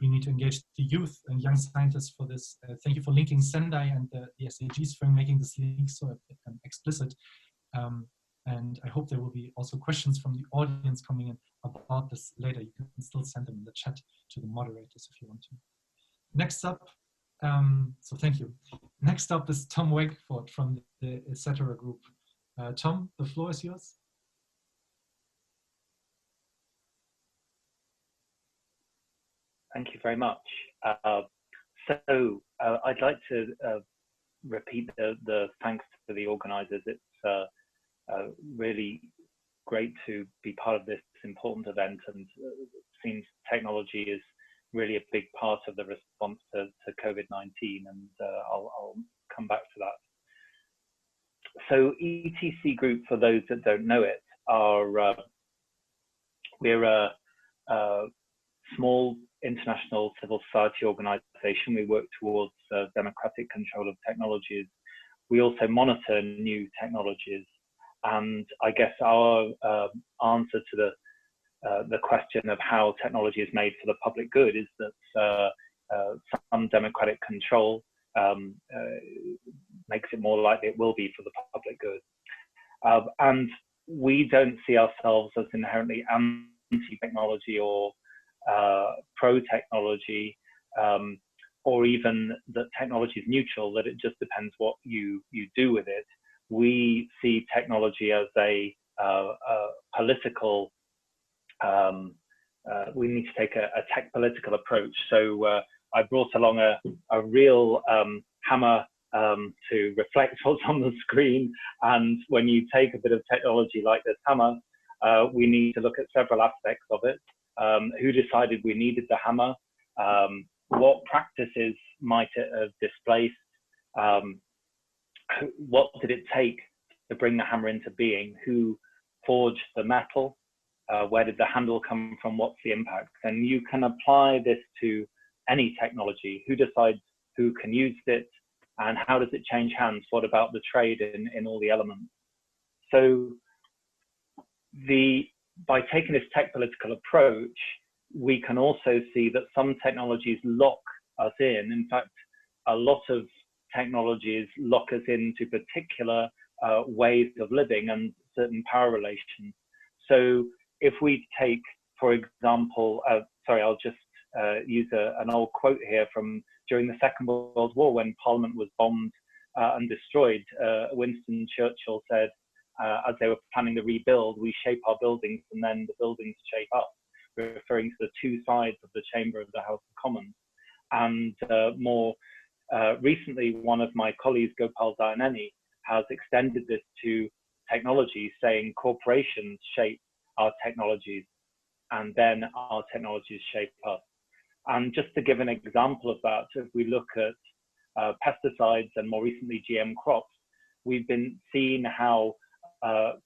we need to engage the youth and young scientists for this. Thank you for linking Sendai and the SDGs, for making this link so explicit. And I hope there will be also questions from the audience coming in about this later. You can still send them in the chat to the moderators if you want to. Next up, so thank you. Next up is Tom Wakeford from the Etc. group. Tom, the floor is yours.
Thank you very much. I'd like to repeat the thanks to the organizers. It's really great to be part of this important event, and it seems technology is really a big part of the response to COVID-19, and I'll come back to that. So ETC Group, for those that don't know it, we're a small international civil society organization. We work towards democratic control of technologies. We also monitor new technologies. And I guess our answer to the question of how technology is made for the public good is that some democratic control makes it more likely it will be for the public good. And we don't see ourselves as inherently anti-technology or pro-technology, or even that technology is neutral, that it just depends what you do with it. We see technology as a political, we need to take a tech political approach. So I brought along a real hammer to reflect what's on the screen. And when you take a bit of technology like this hammer, we need to look at several aspects of it. Who decided we needed the hammer? What practices might it have displaced? What did it take to bring the hammer into being? Who forged the metal? Where did the handle come from? What's the impact? And you can apply this to any technology. Who decides who can use it? And how does it change hands? What about the trade in all the elements? So by taking this tech political approach, we can also see that some technologies lock us in. In fact, a lot of technologies lock us into particular ways of living and certain power relations. So if we take, for example, sorry, I'll just use an old quote here from during the Second World War, when Parliament was bombed and destroyed. Winston Churchill said, as they were planning the rebuild, we shape our buildings and then the buildings shape us, referring to the two sides of the chamber of the House of Commons. And more recently, one of my colleagues, Gopal Dayaneni, has extended this to technology, saying corporations shape our technologies and then our technologies shape us. And just to give an example of that, if we look at pesticides and more recently GM crops, we've been seeing how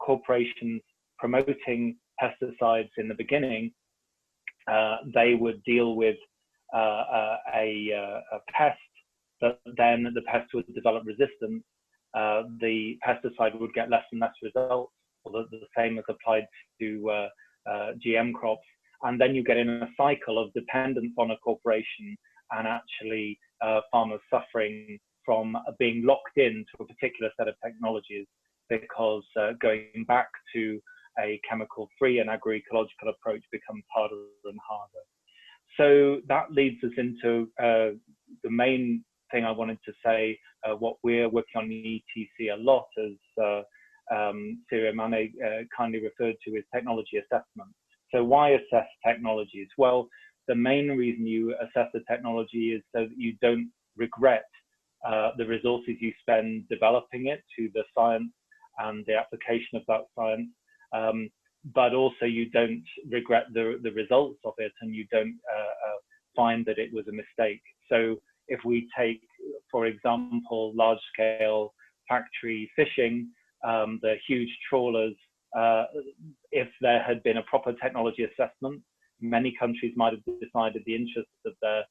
corporations promoting pesticides in the beginning, they would deal with a pest, but then the pest would develop resistance. The pesticide would get less and less results, although the same is applied to GM crops. And then you get in a cycle of dependence on a corporation and actually farmers suffering from being locked into a particular set of technologies, because going back to a chemical-free and agroecological approach becomes harder and harder. So that leads us into the main thing I wanted to say, what we're working on in ETC a lot, as Siri Mane kindly referred to, is technology assessment. So why assess technologies? Well, the main reason you assess the technology is so that you don't regret the resources you spend developing it to the science and the application of that science, but also you don't regret the results of it, and you don't find that it was a mistake. So if we take, for example, large-scale factory fishing, the huge trawlers, if there had been a proper technology assessment, many countries might have decided the interests of their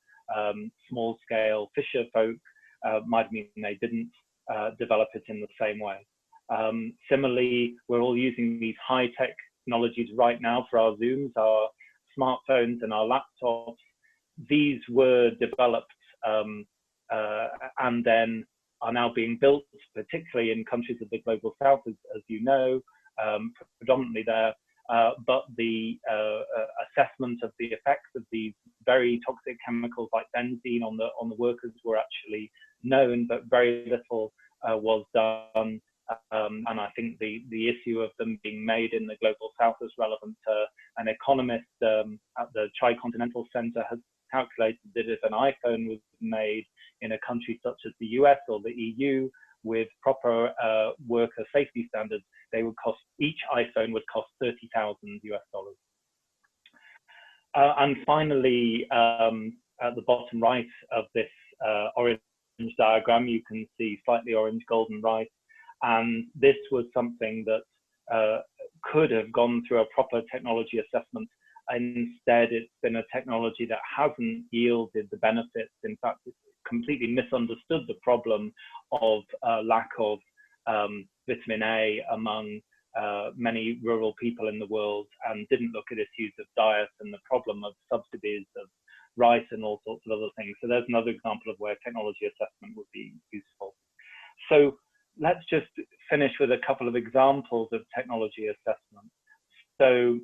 small-scale fisher folk might mean they didn't develop it in the same way. Similarly, we're all using these high-tech technologies right now for our Zooms, our smartphones, and our laptops. These were developed and then are now being built, particularly in countries of the global south, as you know, predominantly there, but the assessment of the effects of these very toxic chemicals like benzene on the workers were actually known, but very little was done. And I think the issue of them being made in the global south is relevant. An economist at the Tri-Continental Center has calculated that if an iPhone was made in a country such as the US or the EU with proper worker safety standards, they would cost, each iPhone would cost $30,000 US. And finally, at the bottom right of this orange diagram, you can see slightly orange golden rice. And this was something that could have gone through a proper technology assessment. Instead, it's been a technology that hasn't yielded the benefits. In fact, it's completely misunderstood the problem of lack of vitamin A among many rural people in the world, and didn't look at issues of diet and the problem of subsidies of rice and all sorts of other things. So there's another example of where technology assessment would be useful. So let's just finish with a couple of examples of technology assessment. So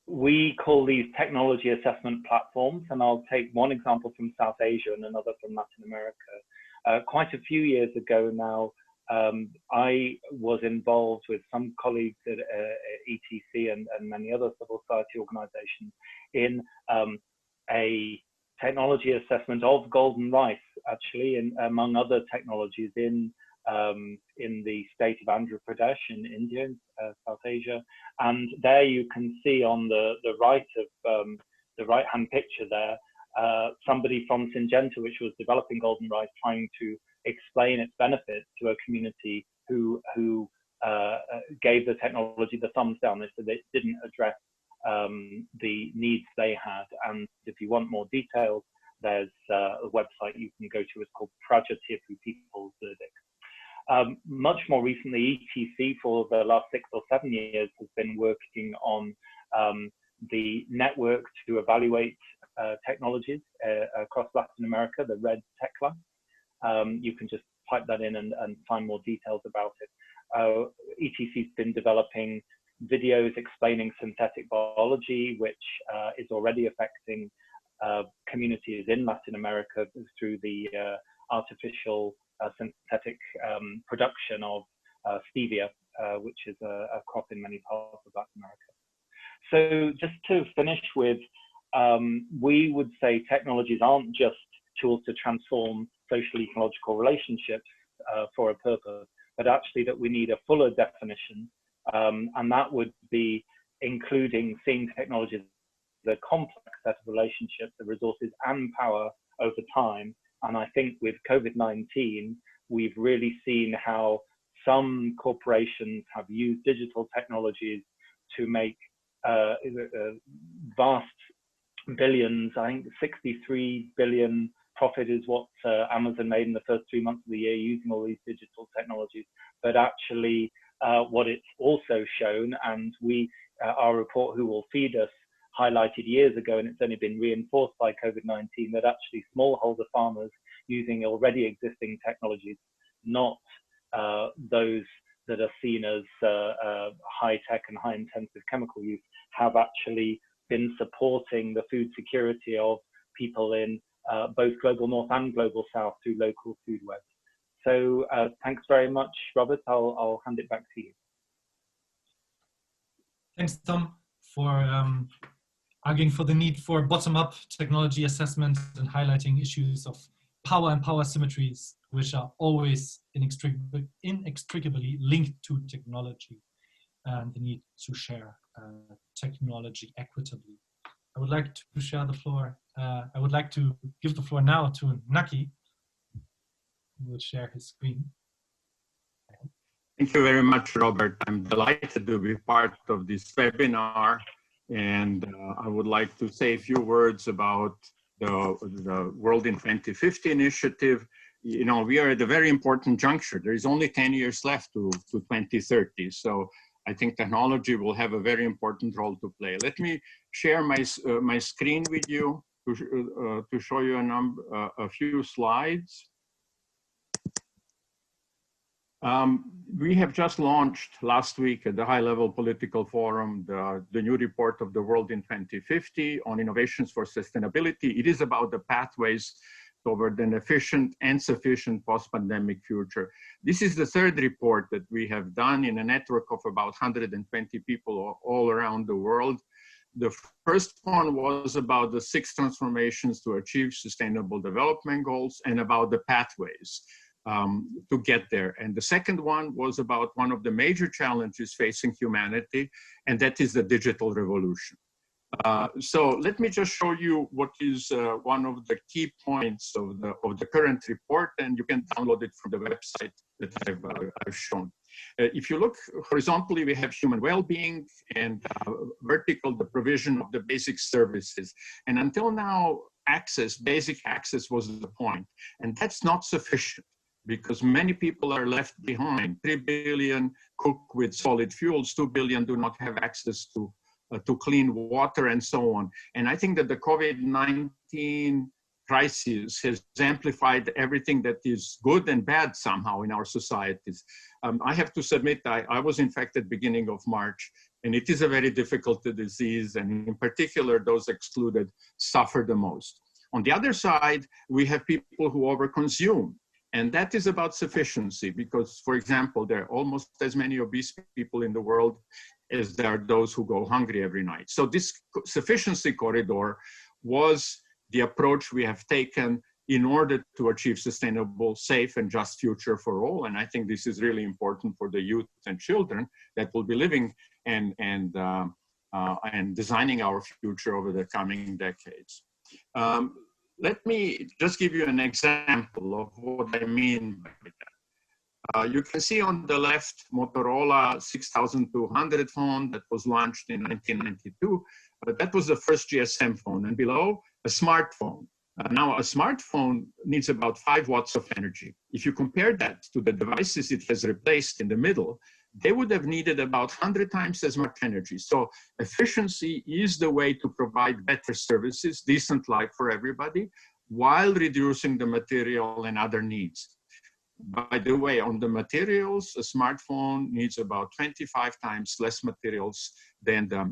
we call these technology assessment platforms, and I'll take one example from South Asia and another from Latin America. Quite a few years ago now, I was involved with some colleagues at ETC and many other civil society organizations in a technology assessment of golden rice, actually, among other technologies in the state of Andhra Pradesh in India, South Asia. And there you can see on the right of the right-hand picture there, somebody from Syngenta, which was developing golden rice, trying to explain its benefits to a community who gave the technology the thumbs down. They said it didn't address the needs they had. And if you want more details, there's a website you can go to. It's called Prajatipu People's Verdict. Much more recently, ETC for the last 6 or 7 years has been working on the network to evaluate technologies across Latin America, the RED Tecla. You can just type that in and find more details about it. ETC's been developing videos explaining synthetic biology, which is already affecting communities in Latin America through the artificial synthetic production of stevia, which is a crop in many parts of Latin America. So just to finish with, we would say technologies aren't just tools to transform social ecological relationships for a purpose, but actually that we need a fuller definition, and that would be including seeing technologies as a complex set of relationships, the resources and power over time. And I think with COVID-19, we've really seen how some corporations have used digital technologies to make vast billions. I think 63 billion profit is what Amazon made in the first 3 months of the year using all these digital technologies. But actually, what it's also shown, and our report Who Will Feed Us highlighted years ago, and it's only been reinforced by COVID-19, that actually smallholder farmers using already existing technologies, not those that are seen as high-tech and high-intensive chemical use, have actually been supporting the food security of people in both global north and global south through local food webs. So thanks very much, Robert. I'll hand it back to you.
Thanks, Tom, for arguing for the need for bottom-up technology assessment and highlighting issues of power and power symmetries, which are always inextricably linked to technology and the need to share technology equitably. I would like to share the floor. I would like to give the floor now to Naki, who will share his screen.
Thank you very much, Robert. I'm delighted to be part of this webinar, and I would like to say a few words about the World in 2050 initiative. You know, we are at a very important juncture. There is only 10 years left to 2030. So I think technology will have a very important role to play. Let me share my screen with you to show you a few slides. We have just launched last week at the high-level political forum the new report of the World in 2050 on innovations for sustainability. It is about the pathways toward an efficient and sufficient post-pandemic future. This is the third report that we have done in a network of about 120 people all around the world. The first one was about the 6 transformations to achieve sustainable development goals and about the pathways to get there. And the second one was about one of the major challenges facing humanity, and that is the digital revolution. So let me just show you what is one of the key points of the current report, and you can download it from the website that I've shown. If you look horizontally, we have human well-being, and vertical, the provision of the basic services. And until now, basic access was the point, and that's not sufficient, because many people are left behind. 3 billion cook with solid fuels, 2 billion do not have access to clean water, and so on. And I think that the COVID-19 crisis has amplified everything that is good and bad somehow in our societies. I have to submit, I was infected beginning of March, and it is a very difficult disease, and in particular, those excluded suffer the most. On the other side, we have people who overconsume. And that is about sufficiency, because, for example, there are almost as many obese people in the world as there are those who go hungry every night. So this sufficiency corridor was the approach we have taken in order to achieve sustainable, safe, and just future for all. And I think this is really important for the youth and children that will be living and designing our future over the coming decades. Let me just give you an example of what I mean by that. You can see on the left, Motorola 6200 phone that was launched in 1992. That was the first GSM phone, and below, a smartphone. Now, a smartphone needs about 5 watts of energy. If you compare that to the devices it has replaced in the middle, they would have needed about 100 times as much energy. So efficiency is the way to provide better services, decent life for everybody, while reducing the material and other needs. By the way, on the materials, a smartphone needs about 25 times less materials than the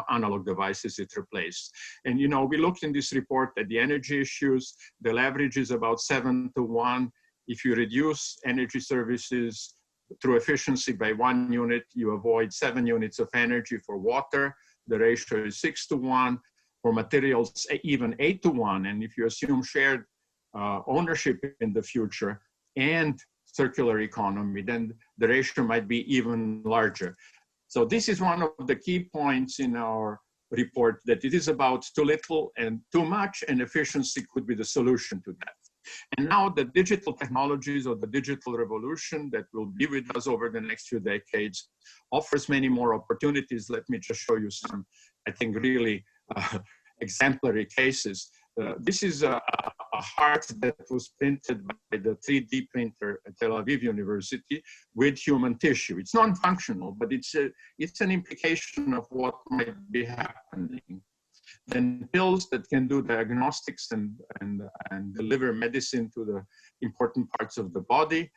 analog devices it replaced. And you know, we looked in this report at the energy issues. The leverage is about 7 to 1. If you reduce energy services through efficiency by 1 unit, you avoid 7 units of energy. For water, the ratio is 6 to 1. For materials, even 8 to 1. And if you assume shared ownership in the future and circular economy, then the ratio might be even larger. So this is one of the key points in our report, that it is about too little and too much, and efficiency could be the solution to that. And now the digital technologies, or the digital revolution that will be with us over the next few decades, offers many more opportunities. Let me just show you some, I think, really exemplary cases. This is a heart that was printed by the 3D printer at Tel Aviv University with human tissue. It's non-functional, but it's an implication of what might be happening. Then pills that can do diagnostics and deliver medicine to the important parts of the body.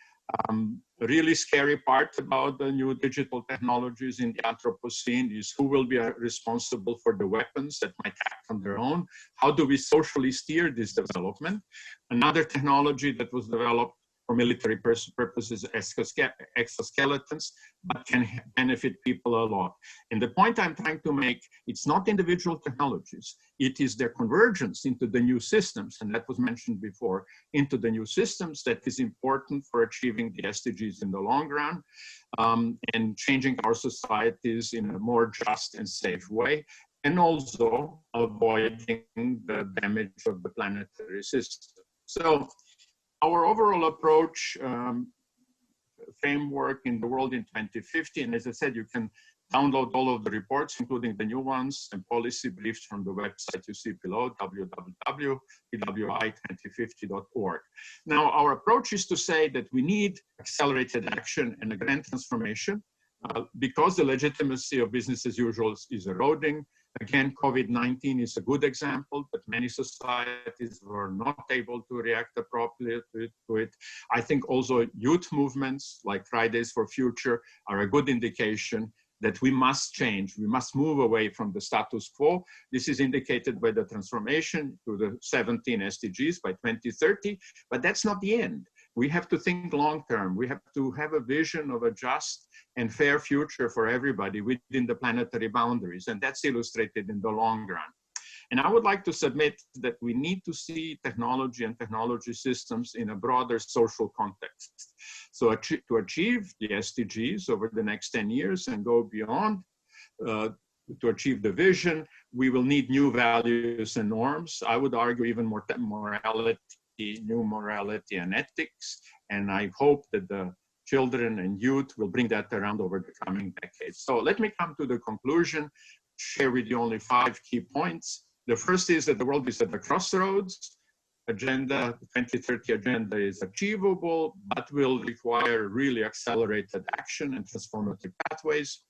A really scary part about the new digital technologies in the Anthropocene is who will be responsible for the weapons that might act on their own. How do we socially steer this development? Another technology that was developed for military purposes, exoskeletons, but can benefit people a lot. And the point I'm trying to make, it's not individual technologies, it is their convergence into the new systems, and that was mentioned before, into the new systems that is important for achieving the SDGs in the long run, and changing our societies in a more just and safe way, and also avoiding the damage of the planetary system. So, our overall approach framework in the world in 2050, and as I said, you can download all of the reports, including the new ones and policy briefs from the website you see below, www.pwi2050.org. Now, our approach is to say that we need accelerated action and a grand transformation because the legitimacy of business as usual is eroding. Again, COVID-19 is a good example, but many societies were not able to react appropriately to it. I think also youth movements like Fridays for Future are a good indication that we must change. We must move away from the status quo. This is indicated by the transformation to the 17 SDGs by 2030, but that's not the end. We have to think long-term. We have to have a vision of a just and fair future for everybody within the planetary boundaries, and that's illustrated in the long run. And I would like to submit that we need to see technology and technology systems in a broader social context. So to achieve the SDGs over the next 10 years and go beyond, to achieve the vision, we will need new values and norms. I would argue even more morality, new morality and ethics. And I hope that the children and youth will bring that around over the coming decades. So let me come to the conclusion, share with you only 5 key points. The first is that the world is at the crossroads. The 2030 agenda is achievable, but will require really accelerated action and transformative pathways.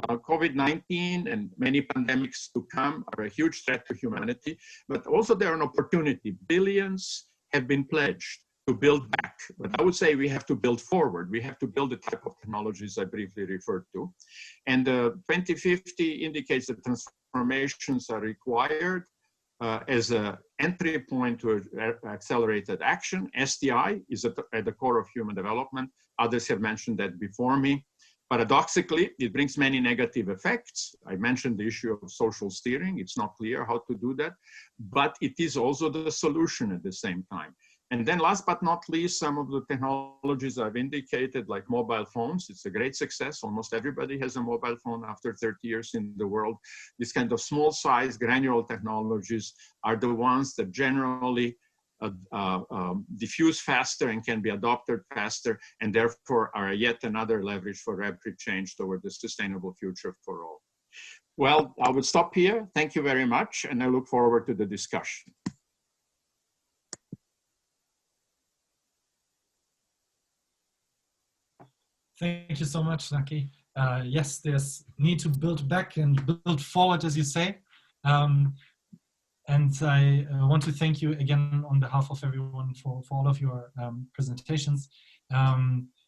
COVID-19 and many pandemics to come are a huge threat to humanity, but also they're an opportunity. Billions have been pledged to build back, but I would say we have to build forward. We have to build the type of technologies I briefly referred to. And 2050 indicates that transformations are required as an entry point to accelerated action. SDI is at the core of human development. Others have mentioned that before me. Paradoxically, it brings many negative effects. I mentioned the issue of social steering. It's not clear how to do that, but it is also the solution at the same time. And then last but not least, some of the technologies I've indicated, like mobile phones, it's a great success. Almost everybody has a mobile phone after 30 years in the world. These kind of small size granular technologies are the ones that generally diffuse faster and can be adopted faster, and therefore are yet another leverage for rapid change toward the sustainable future for all. Well, I would stop here. Thank you very much, and I look forward to the discussion.
Thank you so much, Naki. Yes, there's need to build back and build forward, as you say. And I want to thank you again on behalf of everyone for all of your presentations,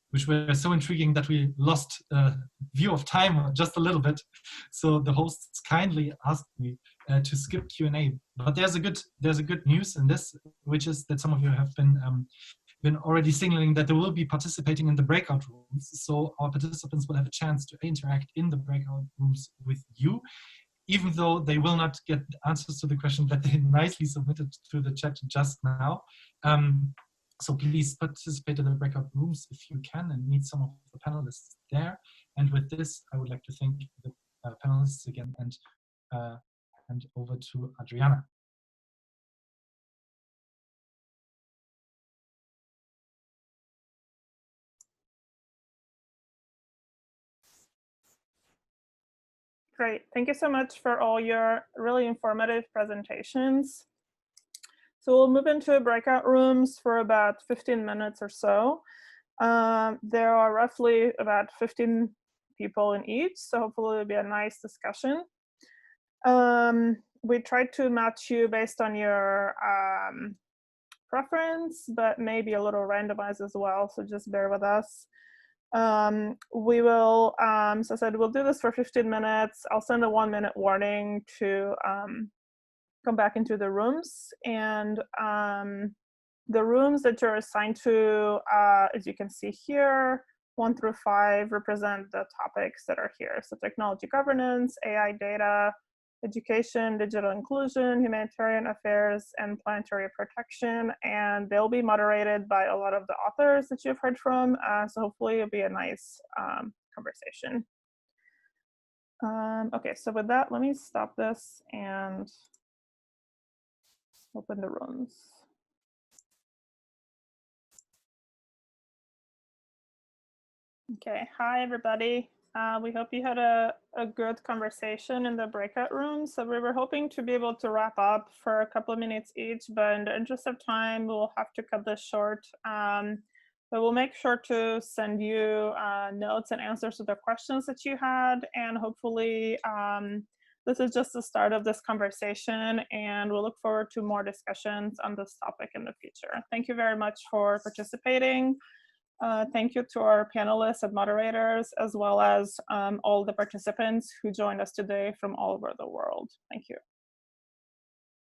which were so intriguing that we lost view of time just a little bit. So the hosts kindly asked me to skip Q&A. But there's a good news in this, which is that some of you have been already signaling that they will be participating in the breakout rooms. So our participants will have a chance to interact in the breakout rooms with you, even though they will not get answers to the question that they nicely submitted to the chat just now. So please participate in the breakout rooms if you can and meet some of the panelists there. And with this, I would like to thank the panelists again and hand over to Adriana.
Great, thank you so much for all your really informative presentations. So we'll move into breakout rooms for about 15 minutes or so. There are roughly about 15 people in each, so hopefully it'll be a nice discussion. We tried to match you based on your preference, but maybe a little randomized as well, so just bear with us. We will, so I said, we'll do this for 15 minutes. I'll send a 1-minute warning to come back into the rooms. And the rooms that you're assigned to, as you can see here, 1 through 5 represent the topics that are here. So technology governance, AI data, education, digital inclusion, humanitarian affairs, and planetary protection. And they'll be moderated by a lot of the authors that you've heard from. So hopefully it'll be a nice conversation. Okay, so with that, let me stop this and open the rooms. Okay, hi everybody. We hope you had a good conversation in the breakout room. So we were hoping to be able to wrap up for a couple of minutes each, but in the interest of time, we'll have to cut this short. But we'll make sure to send you notes and answers to the questions that you had, and hopefully This is just the start of this conversation, and we'll look forward to more discussions on this topic in the future. Thank you very much for participating. Thank you to our panelists and moderators, as well as all the participants who joined us today from all over the world. Thank you.